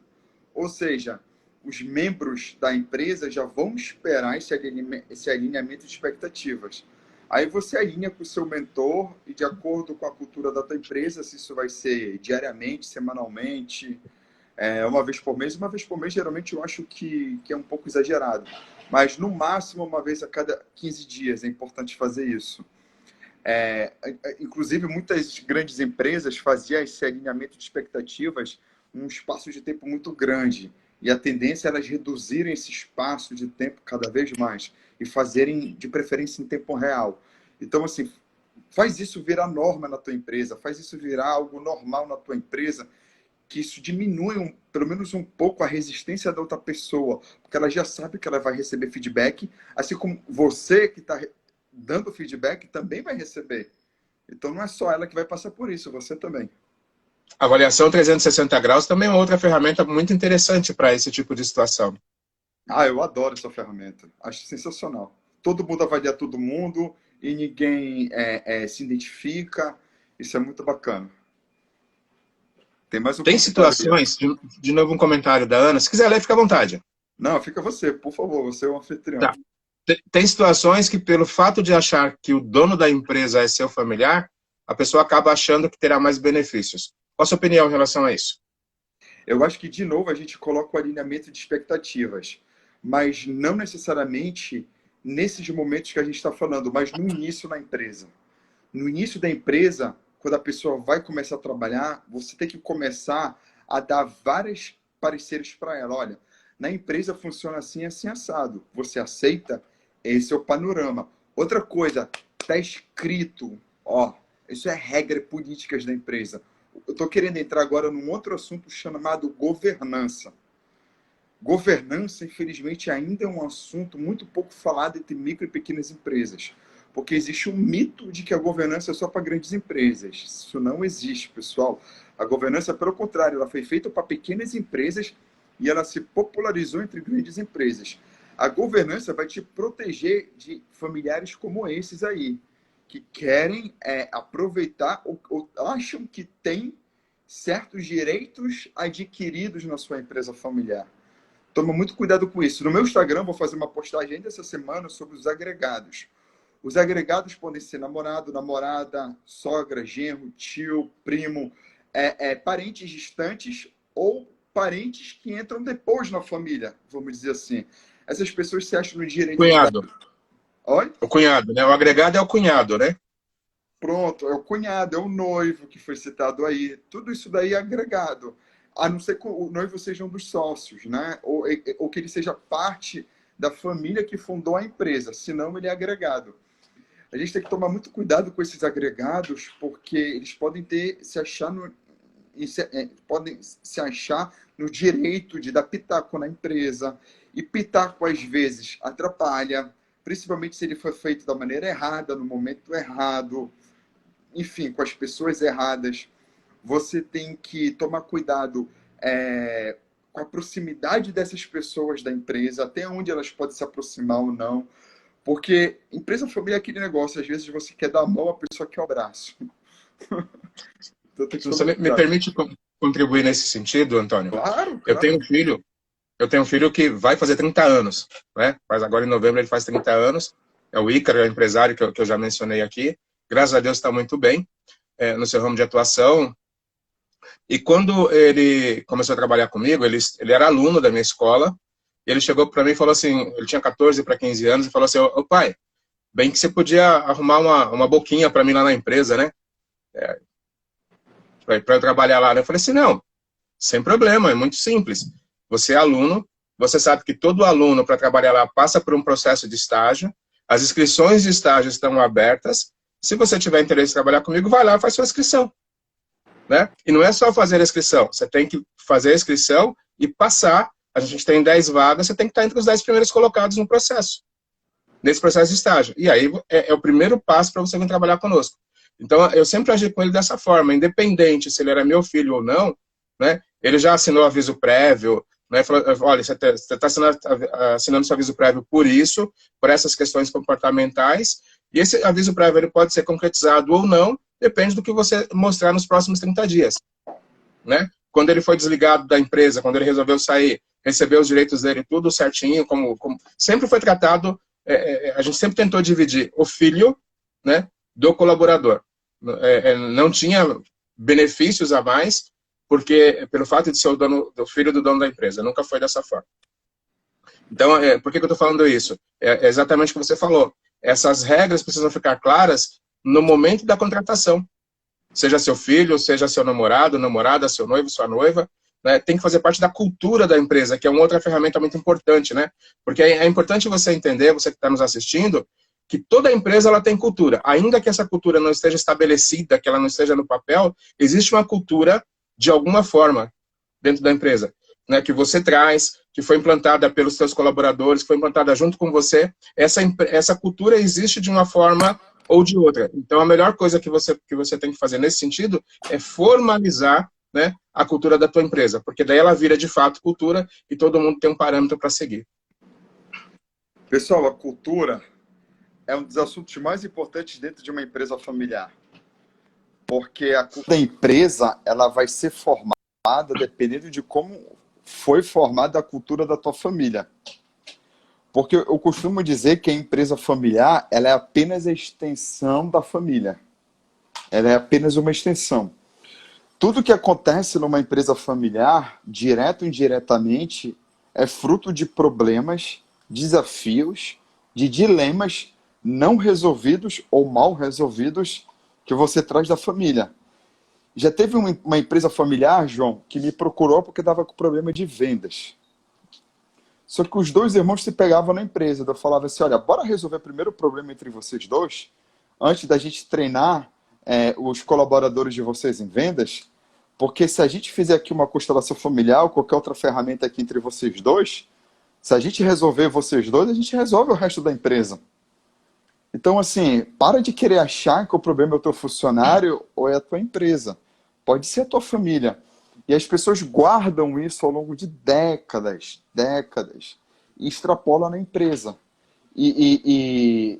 Ou seja, os membros da empresa já vão esperar esse alinhamento de expectativas. Aí você alinha com o seu mentor e, de acordo com a cultura da tua empresa, se isso vai ser diariamente, semanalmente, uma vez por mês. Uma vez por mês, geralmente, eu acho que é um pouco exagerado. Mas, no máximo, uma vez a cada 15 dias é importante fazer isso. Inclusive, muitas grandes empresas faziam esse alinhamento de expectativas num espaço de tempo muito grande. E a tendência é elas reduzirem esse espaço de tempo cada vez mais e fazerem, de preferência, em tempo real. Então, assim, faz isso virar norma na tua empresa, faz isso virar algo normal na tua empresa, que isso diminui pelo menos um pouco a resistência da outra pessoa, porque ela já sabe que ela vai receber feedback, assim como você que está dando feedback também vai receber. Então não é só ela que vai passar por isso, você também. Avaliação 360 graus também é outra ferramenta muito interessante para esse tipo de situação. Ah, eu adoro essa ferramenta. Acho sensacional. Todo mundo avalia todo mundo e ninguém se identifica. Isso é muito bacana. Tem mais um Tem comentário aí, ó. situações, de novo um comentário da Ana, se quiser ler, fica à vontade. Não, fica você, por favor. Você é o Tá. anfitrião. Tem situações que, pelo fato de achar que o dono da empresa é seu familiar, a pessoa acaba achando que terá mais benefícios. Qual a sua opinião em relação a isso? Eu acho que, de novo, a gente coloca o alinhamento de expectativas, mas não necessariamente nesses momentos que a gente está falando, mas no início na empresa. No início da empresa, quando a pessoa vai começar a trabalhar, você tem que começar a dar vários pareceres para ela. Olha, na empresa funciona assim, assim, assado. Você aceita? Esse é o panorama. Outra coisa, está escrito, ó, isso é regra e políticas da empresa. Eu estou querendo entrar agora num outro assunto chamado governança. Governança, infelizmente, ainda é um assunto muito pouco falado entre micro e pequenas empresas. Porque existe um mito de que a governança é só para grandes empresas. Isso não existe, pessoal. A governança, pelo contrário, ela foi feita para pequenas empresas e ela se popularizou entre grandes empresas. A governança vai te proteger de familiares como esses aí, que querem aproveitar ou acham que têm certos direitos adquiridos na sua empresa familiar. Toma muito cuidado com isso. No meu Instagram, vou fazer uma postagem ainda essa semana sobre os agregados. Os agregados podem ser namorado, namorada, sogra, genro, tio, primo, parentes distantes ou parentes que entram depois na família, vamos dizer assim. Essas pessoas se acham no direito de dar... Cunhado. Oi? O cunhado, né? O agregado é o cunhado, né? Pronto, é o cunhado, é o noivo que foi citado aí. Tudo isso daí é agregado. A não ser que o noivo seja um dos sócios, né? Ou que ele seja parte da família que fundou a empresa, senão ele é agregado. A gente tem que tomar muito cuidado com esses agregados, porque eles podem podem se achar no direito de dar pitaco na empresa. E pitaco, às vezes, atrapalha, principalmente se ele foi feito da maneira errada, no momento errado, enfim, com as pessoas erradas. Você tem que tomar cuidado com a proximidade dessas pessoas da empresa, até onde elas podem se aproximar ou não. Porque empresa família é aquele negócio, às vezes você quer dar a mão, a pessoa quer o braço. Então tem que Se você tomar me cuidado. permite contribuir nesse sentido, Antônio, Claro, eu claro. tenho um filho que vai fazer 30 anos, né? Mas agora em novembro ele faz 30 anos. É o Ícaro, é o empresário que eu já mencionei aqui. Graças a Deus está muito bem no seu ramo de atuação. E quando ele começou a trabalhar comigo, ele era aluno da minha escola, e ele chegou para mim e falou assim, ele tinha 14 para 15 anos, e falou assim, ô pai, bem que você podia arrumar uma boquinha para mim lá na empresa, né? Para eu trabalhar lá. Eu falei assim, não, sem problema, é muito simples. Você é aluno, você sabe que todo aluno para trabalhar lá passa por um processo de estágio, as inscrições de estágio estão abertas, se você tiver interesse em trabalhar comigo, vai lá e faz sua inscrição. Né? E não é só fazer a inscrição, você tem que fazer a inscrição e passar. A gente tem 10 vagas, você tem que estar entre os 10 primeiros colocados no processo, nesse processo de estágio. E aí é o primeiro passo para você vir trabalhar conosco. Então, eu sempre agi com ele dessa forma, independente se ele era meu filho ou não, né? Ele já assinou aviso prévio, né? Falou, olha, você está assinando seu aviso prévio por isso, por essas questões comportamentais, e esse aviso prévio ele pode ser concretizado ou não, depende do que você mostrar nos próximos 30 dias. Né? Quando ele foi desligado da empresa, quando ele resolveu sair, recebeu os direitos dele tudo certinho, como sempre foi tratado, a gente sempre tentou dividir o filho, né, do colaborador. Não tinha benefícios a mais, porque pelo fato de ser o filho do dono da empresa, nunca foi dessa forma. Então, por que eu estou falando isso? É exatamente o que você falou. Essas regras precisam ficar claras no momento da contratação. Seja seu filho, seja seu namorado, namorada, seu noivo, sua noiva, né? Tem que fazer parte da cultura da empresa, que é uma outra ferramenta muito importante, né? Porque é importante você entender, você que está nos assistindo, que toda empresa ela tem cultura. Ainda que essa cultura não esteja estabelecida, que ela não esteja no papel, existe uma cultura de alguma forma, dentro da empresa, né, que você traz, que foi implantada pelos seus colaboradores, que foi implantada junto com você, essa cultura existe de uma forma ou de outra. Então, a melhor coisa que você tem que fazer nesse sentido é formalizar, né, a cultura da tua empresa, porque daí ela vira de fato cultura e todo mundo tem um parâmetro para seguir. Pessoal, a cultura é um dos assuntos mais importantes dentro de uma empresa familiar. Porque a cultura da empresa, ela vai ser formada dependendo de como foi formada a cultura da tua família. Porque eu costumo dizer que a empresa familiar, ela é apenas a extensão da família. Ela é apenas uma extensão. Tudo que acontece numa empresa familiar, direto ou indiretamente, é fruto de problemas, desafios, de dilemas não resolvidos ou mal resolvidos que você traz da família. Já teve uma empresa familiar, João, que me procurou porque estava com problema de vendas. Só que os dois irmãos se pegavam na empresa. Eu falava assim, olha, bora resolver primeiro o problema entre vocês dois, antes da gente treinar os colaboradores de vocês em vendas, porque se a gente fizer aqui uma constelação familiar ou qualquer outra ferramenta aqui entre vocês dois, se a gente resolver vocês dois, a gente resolve o resto da empresa. Então, assim, para de querer achar que o problema é o teu funcionário ou é a tua empresa. Pode ser a tua família. E as pessoas guardam isso ao longo de décadas, e extrapolam na empresa. E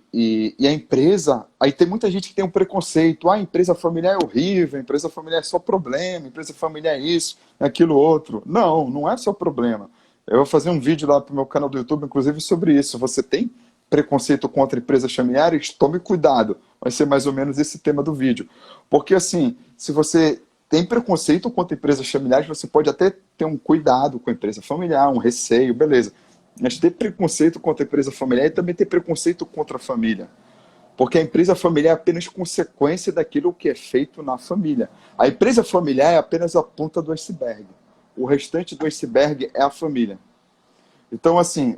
a empresa... Aí tem muita gente que tem um preconceito. A empresa familiar é horrível, a empresa familiar é só problema, a empresa familiar é isso, é aquilo outro. Não, não é só problema. Eu vou fazer um vídeo lá para o meu canal do YouTube, inclusive, sobre isso. Você tem preconceito contra empresas familiares? Tome cuidado. Vai ser mais ou menos esse tema do vídeo. Porque, assim, se você tem preconceito contra empresas familiares, você pode até ter um cuidado com a empresa familiar, um receio, beleza. Mas ter preconceito contra a empresa familiar e também ter preconceito contra a família. Porque a empresa familiar é apenas consequência daquilo que é feito na família. A empresa familiar é apenas a ponta do iceberg. O restante do iceberg é a família. Então, assim,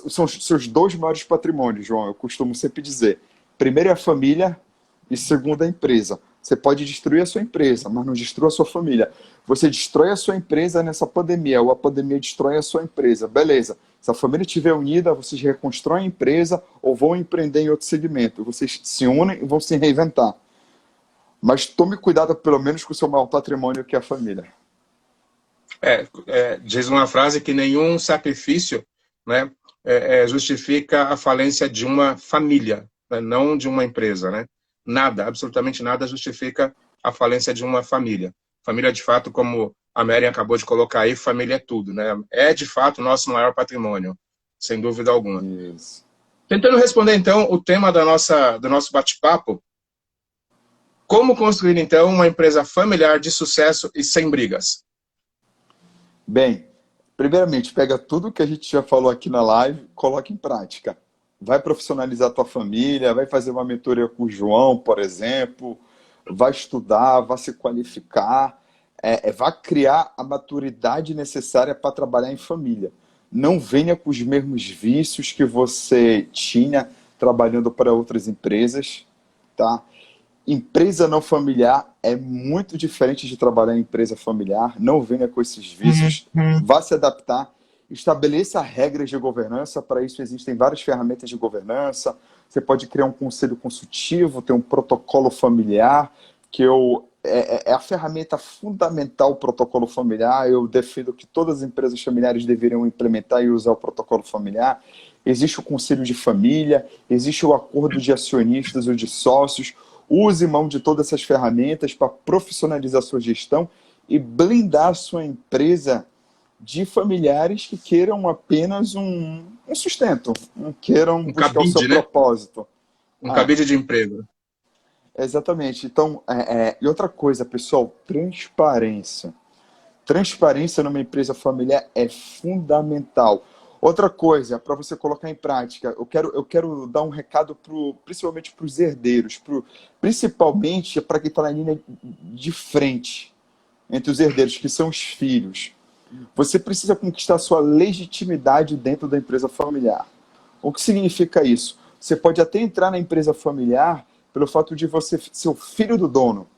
são os seus dois maiores patrimônios, João, eu costumo sempre dizer. Primeiro é a família e segundo é a empresa. Você pode destruir a sua empresa, mas não destrua a sua família. Você destrói a sua empresa nessa pandemia, ou a pandemia destrói a sua empresa. Beleza. Se a família estiver unida, vocês reconstroem a empresa ou vão empreender em outro segmento. Vocês se unem e vão se reinventar. Mas tome cuidado, pelo menos, com o seu maior patrimônio, que é a família. Diz uma frase que nenhum sacrifício, né, justifica a falência de uma família, né, não de uma empresa, né? Nada, absolutamente nada justifica a falência de uma família. Família, de fato, como a Mary acabou de colocar aí, família é tudo, né? É, de fato, o nosso maior patrimônio, sem dúvida alguma. Isso. Tentando responder, então, o tema do nosso bate-papo, como construir, então, uma empresa familiar de sucesso e sem brigas? Bem, primeiramente, pega tudo que a gente já falou aqui na live, coloca em prática. Vai profissionalizar a tua família, vai fazer uma mentoria com o João, por exemplo, vai estudar, vai se qualificar, vai criar a maturidade necessária para trabalhar em família. Não venha com os mesmos vícios que você tinha trabalhando para outras empresas, tá? Empresa não familiar é muito diferente de trabalhar em empresa familiar. Não venha com esses vícios. Vá se adaptar. Estabeleça regras de governança. Para isso existem várias ferramentas de governança. Você pode criar um conselho consultivo, ter um protocolo familiar, que é a ferramenta fundamental, o protocolo familiar. Eu defendo que todas as empresas familiares deveriam implementar e usar o protocolo familiar. Existe o conselho de família, existe o acordo de acionistas ou de sócios. Use mão de todas essas ferramentas para profissionalizar a sua gestão e blindar a sua empresa de familiares que queiram apenas um sustento, não queiram buscar cabide, o seu propósito. Um cabide de emprego. Exatamente. Então, e outra coisa, pessoal, transparência. Transparência numa empresa familiar é fundamental. Outra coisa, para você colocar em prática, eu quero dar um recado principalmente para os herdeiros, principalmente para quem está na linha de frente, entre os herdeiros, que são os filhos. Você precisa conquistar sua legitimidade dentro da empresa familiar. O que significa isso? Você pode até entrar na empresa familiar pelo fato de você ser o filho do dono.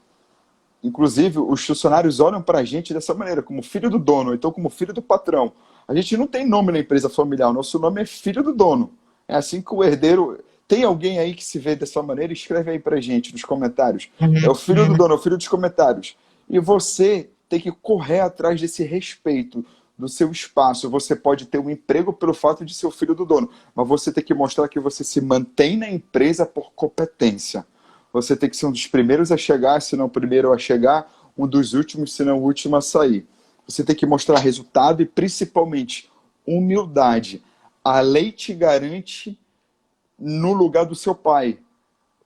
inclusive, os funcionários olham para a gente dessa maneira, como filho do dono, então como filho do patrão. A gente não tem nome na empresa familiar, o nosso nome é filho do dono. É assim que o herdeiro... Tem alguém aí que se vê dessa maneira? Escreve aí pra gente nos comentários. É o filho do dono, é o filho dos comentários. E você tem que correr atrás desse respeito do seu espaço. Você pode ter um emprego pelo fato de ser o filho do dono, mas você tem que mostrar que você se mantém na empresa por competência. Você tem que ser um dos primeiros a chegar, se não o primeiro a chegar, um dos últimos, se não o último a sair. Você tem que mostrar resultado e, principalmente, humildade. A lei te garante no lugar do seu pai,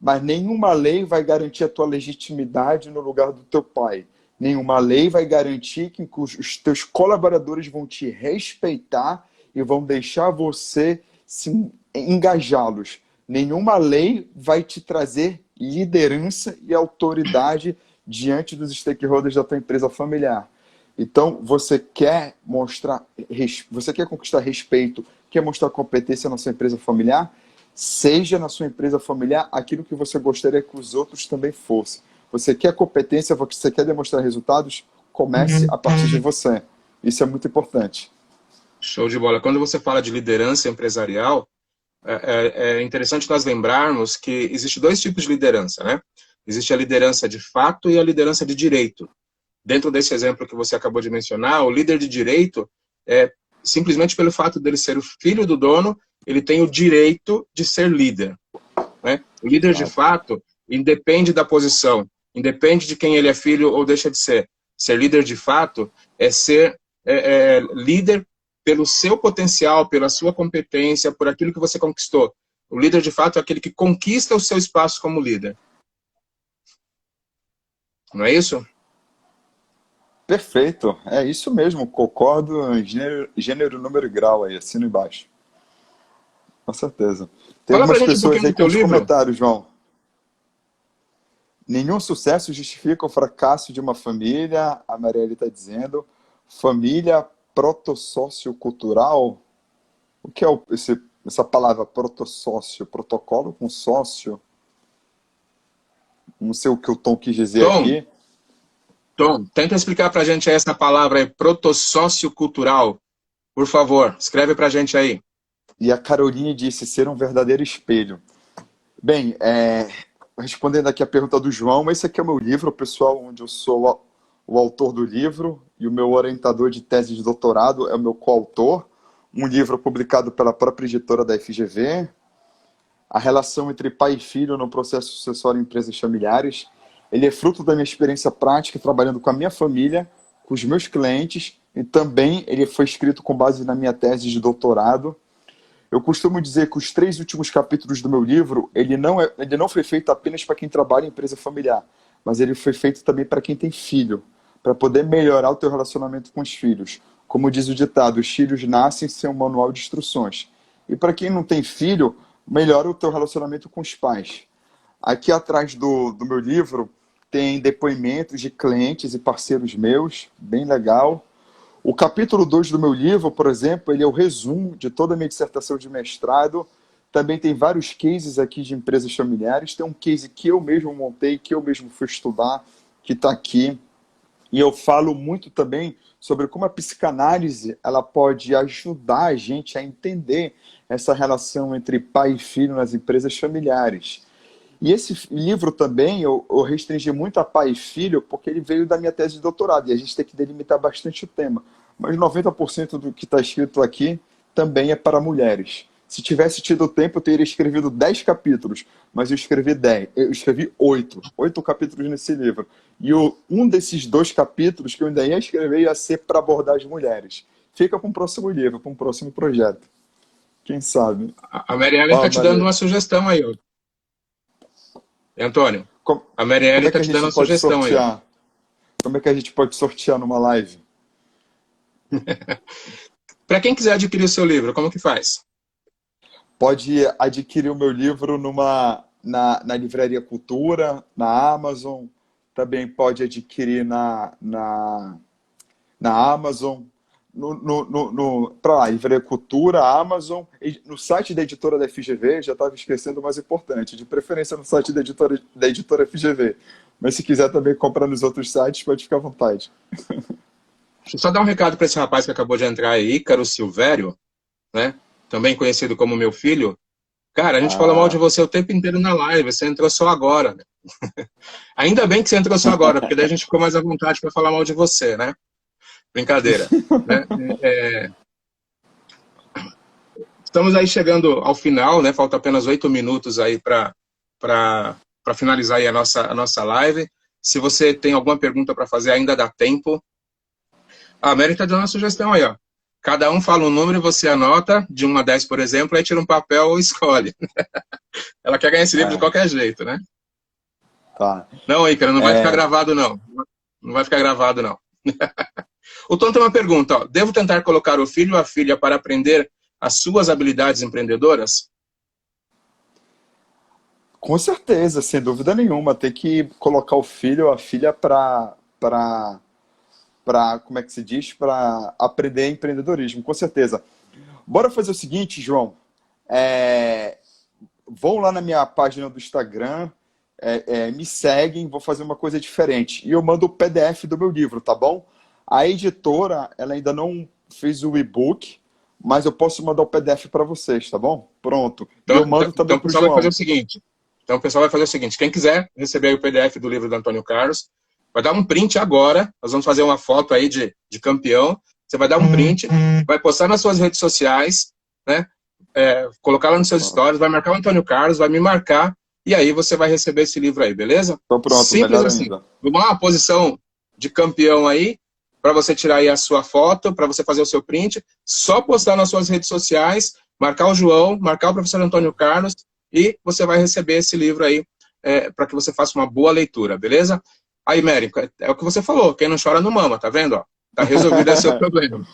mas nenhuma lei vai garantir a tua legitimidade no lugar do teu pai. Nenhuma lei vai garantir que os teus colaboradores vão te respeitar e vão deixar você se engajá-los. Nenhuma lei vai te trazer liderança e autoridade diante dos stakeholders da tua empresa familiar. Então, você quer conquistar respeito, quer mostrar competência na sua empresa familiar? Seja na sua empresa familiar aquilo que você gostaria que os outros também fossem. Você quer competência, você quer demonstrar resultados? Comece a partir de você. Isso é muito importante. Show de bola. Quando você fala de liderança empresarial, é interessante nós lembrarmos que existe dois tipos de liderança, né? Existe a liderança de fato e a liderança de direito. Dentro desse exemplo que você acabou de mencionar, o líder de direito simplesmente pelo fato dele ser o filho do dono, ele tem o direito de ser líder, né? O líder de fato independe da posição, independe de quem ele é filho ou deixa de ser. Ser líder de fato é ser líder pelo seu potencial, pela sua competência, por aquilo que você conquistou. O líder de fato é aquele que conquista o seu espaço como líder. Não é isso? Perfeito, é isso mesmo, concordo em gênero, número e grau aí, assino embaixo. Com certeza. Tem Fala pra algumas gente um pessoas pouquinho aí do com teu os livro. comentários, João. Nenhum sucesso justifica o fracasso de uma família, a Marielle está dizendo. Família protossociocultural? O que é essa palavra protossócio? Protocolo com sócio? Não sei o que o Tom quis dizer aqui. Tom, tenta explicar pra gente essa palavra aí, protossociocultural. Por favor, escreve pra gente aí. E a Caroline disse ser um verdadeiro espelho. Bem, respondendo aqui a pergunta do João, esse aqui é o meu livro, pessoal, onde eu sou o autor do livro e o meu orientador de tese de doutorado é o meu coautor. Um livro publicado pela própria editora da FGV. A relação entre pai e filho no processo sucessório em empresas familiares. Ele é fruto da minha experiência prática trabalhando com a minha família, com os meus clientes, e também ele foi escrito com base na minha tese de doutorado. Eu costumo dizer que os 3 últimos capítulos do meu livro, ele não foi feito apenas para quem trabalha em empresa familiar, mas ele foi feito também para quem tem filho, para poder melhorar o teu relacionamento com os filhos. Como diz o ditado, os filhos nascem sem um manual de instruções. E para quem não tem filho, melhora o teu relacionamento com os pais. Aqui atrás do meu livro tem depoimentos de clientes e parceiros meus, bem legal. O capítulo 2 do meu livro, por exemplo, ele é o resumo de toda a minha dissertação de mestrado. Também tem vários cases aqui de empresas familiares. Tem um case que eu mesmo montei, que eu mesmo fui estudar, que está aqui. E eu falo muito também sobre como a psicanálise ela pode ajudar a gente a entender essa relação entre pai e filho nas empresas familiares. E esse livro também eu restringi muito a pai e filho porque ele veio da minha tese de doutorado e a gente tem que delimitar bastante o tema. Mas 90% do que está escrito aqui também é para mulheres. Se tivesse tido tempo, eu teria escrevido 10 capítulos, mas eu escrevi 10. Eu escrevi 8 capítulos nesse livro. E um desses 2 capítulos que eu ainda ia escrever ia ser para abordar as mulheres. Fica para um próximo livro, para um próximo projeto. Quem sabe? A Marielle está te dando uma sugestão aí, ó. Antônio, a Marielle está te dando uma sugestão aí. Como é que a gente pode sortear numa live? Para quem quiser adquirir o seu livro, como que faz? Pode adquirir o meu livro na Livraria Cultura, na Amazon. Também pode adquirir na Amazon. Para lá, Livraria Cultura, Amazon, no site da editora da FGV, já estava esquecendo o mais importante, de preferência no site da editora FGV. Mas se quiser também comprar nos outros sites, pode ficar à vontade. Deixa eu só dar um recado para esse rapaz que acabou de entrar aí, Ícaro Silvério, né? Também conhecido como meu filho. Cara, a gente fala mal de Ah, você o tempo inteiro na live, você entrou só agora, né? Ainda bem que você entrou só agora, porque daí a gente ficou mais à vontade para falar mal de você, né? Brincadeira, né? Estamos aí chegando ao final, né? Falta apenas 8 minutos aí para finalizar aí a nossa live. Se você tem alguma pergunta para fazer, ainda dá tempo. A Mary está dando uma sugestão aí, ó. Cada um fala um número e você anota, de 1 a 10, por exemplo, aí tira um papel e escolhe. Ela quer ganhar esse livro de é, qualquer jeito, né? tá. Não, Ícaro, não vai ficar É, gravado, não. Não vai ficar gravado, não. O Tom tem uma pergunta, ó. Devo tentar colocar o filho ou a filha para aprender as suas habilidades empreendedoras? com certeza, sem dúvida nenhuma. Tem que colocar o filho ou a filha como é que se diz? Para aprender empreendedorismo, com certeza. Bora fazer o seguinte, João. É, vão lá na minha página do Instagram, me seguem, vou fazer uma coisa diferente. E eu mando o PDF do meu livro, tá bom? A editora, ela ainda não fez o e-book, mas eu posso mandar o PDF para vocês, tá bom? Pronto. E Então, eu mando então também o para o pessoal vai fazer o João. seguinte. Então, o pessoal vai fazer o seguinte. Quem quiser receber aí o PDF do livro do Antônio Carlos, vai dar um print agora. Nós vamos fazer uma foto aí de campeão. Você vai dar um print, vai postar nas suas redes sociais, né? Colocar lá nos seus stories, vai marcar o Antônio Carlos, vai me marcar, e aí você vai receber esse livro aí, beleza? Então pronto, Simples melhor assim. ainda. Vamos lá, uma posição de campeão aí, para você tirar aí a sua foto, para você fazer o seu print, só postar nas suas redes sociais, marcar o João, marcar o professor Antônio Carlos, e você vai receber esse livro aí, para que você faça uma boa leitura, beleza? Aí, Mary, é o que você falou, quem não chora não mama, tá vendo? Ó? Tá resolvido esse seu problema.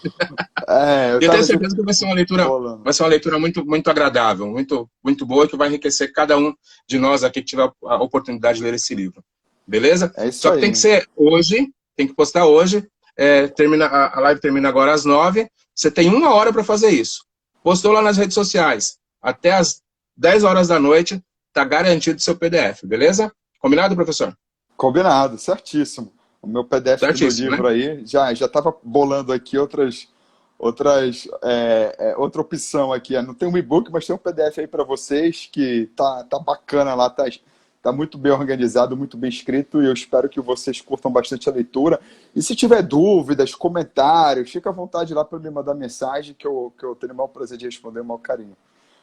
Eu E eu tenho tava aqui certeza que bolando. vai ser uma leitura muito, muito agradável, muito, muito boa, que vai enriquecer cada um de nós aqui que tiver a oportunidade de ler esse livro. Beleza? É isso Só que tem que aí. ser hoje, tem que postar hoje. A live termina agora às 9. Você tem 1 hora para fazer isso. Postou lá nas redes sociais. Até às 10 horas da noite, tá garantido o seu PDF, beleza? Combinado, professor? Combinado, certíssimo. O meu PDF do meu Certíssimo, né? livro aí, já estava bolando aqui outra opção aqui. Não tem um e-book, mas tem um PDF aí para vocês que tá bacana lá, tá muito bem organizado, muito bem escrito e eu espero que vocês curtam bastante a leitura. E se tiver dúvidas, comentários, fica à vontade lá para me mandar mensagem que eu tenho o maior prazer de responder, o maior carinho.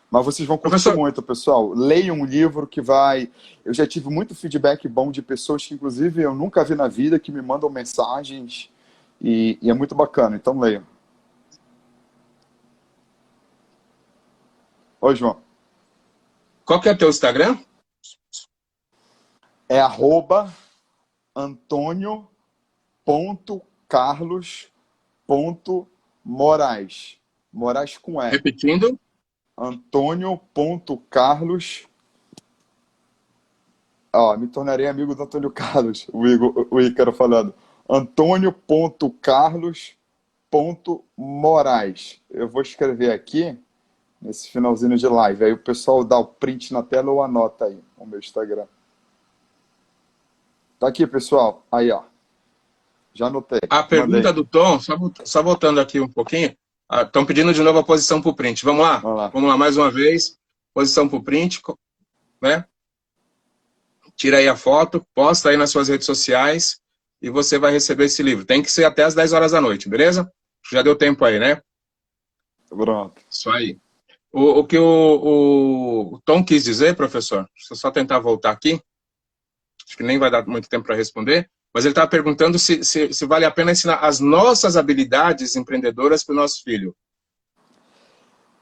Mas vocês vão curtir Professor, muito, pessoal. Leiam um livro que vai. Eu já tive muito feedback bom de pessoas que, inclusive, eu nunca vi na vida, que me mandam mensagens e é muito bacana. Então, leiam. Oi, João. qual que é o teu Instagram? É @antônio.carlos.moraes. Moraes com E. Repetindo. Antônio.carlos. Ó, me tornarei amigo do Antônio Carlos, o Ícaro falando. Antônio.carlos.moraes. Eu vou escrever aqui, nesse finalzinho de live. Aí o pessoal dá o print na tela ou anota aí o meu Instagram. Tá aqui, pessoal. Aí, ó. Já anotei. A pergunta Mandei. do Tom, só voltando aqui um pouquinho, estão pedindo de novo a posição para o print. Vamos lá? Vamos lá. Vamos lá mais uma vez. Posição para o print, né? Tira aí a foto, posta aí nas suas redes sociais e você vai receber esse livro. Tem que ser até as 10 horas da noite, beleza? Já deu tempo aí, né? Pronto. Isso aí. O que o Tom quis dizer, professor, deixa eu só tentar voltar aqui, acho que nem vai dar muito tempo para responder, mas ele estava perguntando se vale a pena ensinar as nossas habilidades empreendedoras para o nosso filho.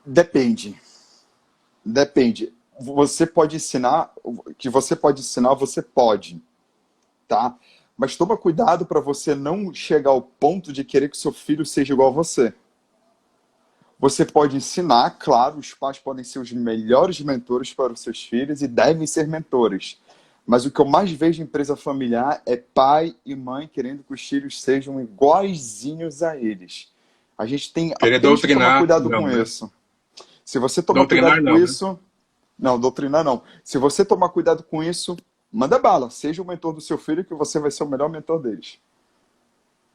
Depende. Depende. Você pode ensinar, você pode, tá? Mas toma cuidado para você não chegar ao ponto de querer que seu filho seja igual a você. Você pode ensinar, claro, os pais podem ser os melhores mentores para os seus filhos e devem ser mentores. Mas o que eu mais vejo em empresa familiar é pai e mãe querendo que os filhos sejam iguaizinhos a eles. A gente tem Querer apenas que tomar doutrinar, cuidado não, com né? isso. Se você tomar Doutrinar cuidado com não, né? isso, não, doutrinar não. Se você tomar cuidado com isso, manda bala. Seja o mentor do seu filho que você vai ser o melhor mentor deles.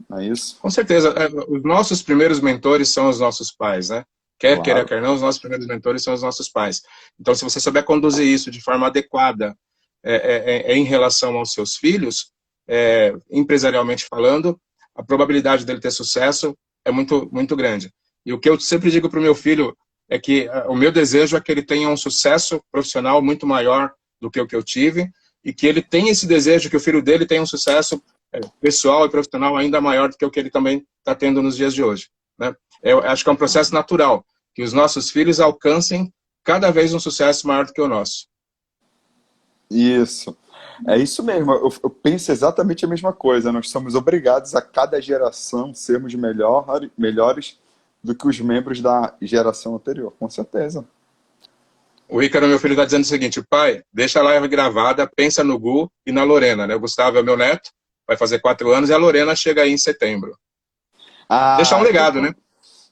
Não é isso? Com certeza. Os nossos primeiros mentores são os nossos pais, né? Quer queira, Claro. quer não, os nossos primeiros mentores são os nossos pais. Então, se você souber conduzir isso de forma adequada em relação aos seus filhos, empresarialmente falando, a probabilidade dele ter sucesso é muito, muito grande. E o que eu sempre digo para o meu filho é que o meu desejo é que ele tenha um sucesso profissional muito maior do que o que eu tive, e que ele tenha esse desejo que o filho dele tenha um sucesso pessoal e profissional ainda maior do que o que ele também está tendo nos dias de hoje, né? Eu acho que é um processo natural, que os nossos filhos alcancem cada vez um sucesso maior do que o nosso. Isso. É isso mesmo. Eu penso exatamente a mesma coisa. Nós somos obrigados a cada geração sermos melhores do que os membros da geração anterior, com certeza. O Ícaro, meu filho, está dizendo o seguinte: pai, deixa a live gravada, pensa no Gu e na Lorena, né? O Gustavo é meu neto, vai fazer 4 anos, e a Lorena chega aí em setembro. Deixar um Ah, legado, né?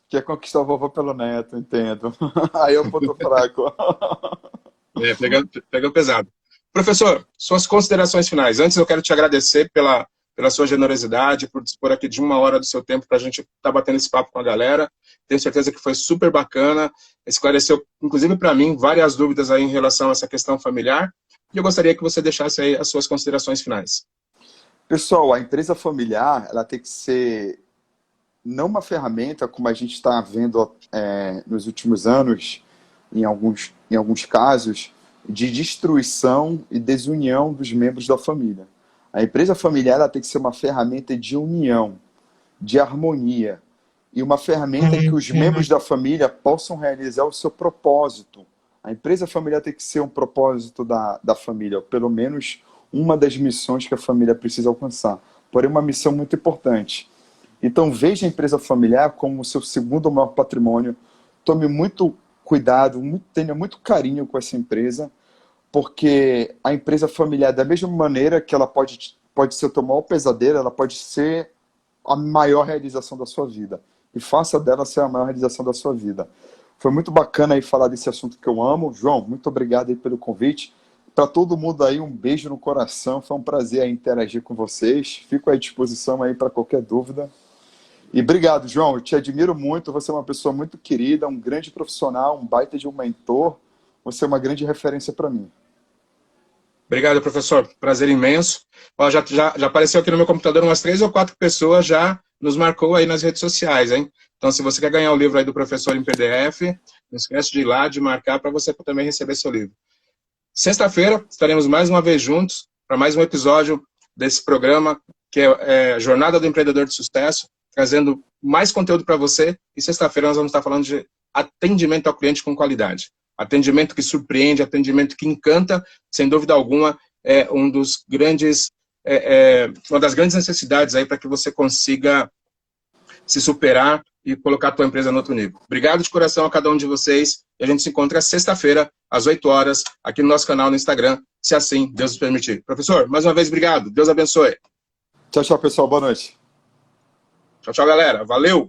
quer conquistar o vovô pelo neto, entendo. Aí é o ponto fraco. Pegou pesado. Professor, suas considerações finais. Antes, eu quero te agradecer pela sua generosidade, por dispor aqui de 1 hora do seu tempo para a gente estar batendo esse papo com a galera. Tenho certeza que foi super bacana, esclareceu, inclusive para mim, várias dúvidas aí em relação a essa questão familiar. E eu gostaria que você deixasse aí as suas considerações finais. Pessoal, a empresa familiar, ela tem que ser não uma ferramenta, como a gente está vendo nos últimos anos, em alguns casos, de destruição e desunião dos membros da família. A empresa familiar ela tem que ser uma ferramenta de união, de harmonia, e uma ferramenta em que os membros da família possam realizar o seu propósito. A empresa familiar tem que ser um propósito da família, ou pelo menos uma das missões que a família precisa alcançar. Porém, uma missão muito importante. Então, veja a empresa familiar como o seu segundo maior patrimônio. Tome muito cuidado, tenha muito carinho com essa empresa, porque a empresa familiar, da mesma maneira que ela pode ser o teu maior pesadelo, ela pode ser a maior realização da sua vida. E faça dela ser a maior realização da sua vida. Foi muito bacana aí falar desse assunto que eu amo. João, muito obrigado aí pelo convite. Para todo mundo aí, um beijo no coração. Foi um prazer aí interagir com vocês. Fico à disposição aí para qualquer dúvida. E obrigado, João. Eu te admiro muito. Você é uma pessoa muito querida, um grande profissional, um baita de um mentor. Você é uma grande referência para mim. Obrigado, professor. Prazer imenso. Ó, já apareceu aqui no meu computador umas 3 ou 4 pessoas, já nos marcou aí nas redes sociais, hein? Então, se você quer ganhar o livro aí do professor em PDF, não esquece de ir lá, de marcar, para você também receber seu livro. Sexta-feira, estaremos mais uma vez juntos para mais um episódio desse programa, que é Jornada do Empreendedor de Sucesso, trazendo mais conteúdo para você. E sexta-feira nós vamos estar falando de atendimento ao cliente com qualidade. Atendimento que surpreende, atendimento que encanta, sem dúvida alguma, é uma das grandes necessidades aí para que você consiga se superar e colocar a tua empresa no outro nível. Obrigado de coração a cada um de vocês, e a gente se encontra sexta-feira, às 8 horas, aqui no nosso canal no Instagram, se assim Deus nos permitir. Professor, mais uma vez, obrigado. Deus abençoe. Tchau, tchau, pessoal. Boa noite. Tchau, tchau, galera. Valeu!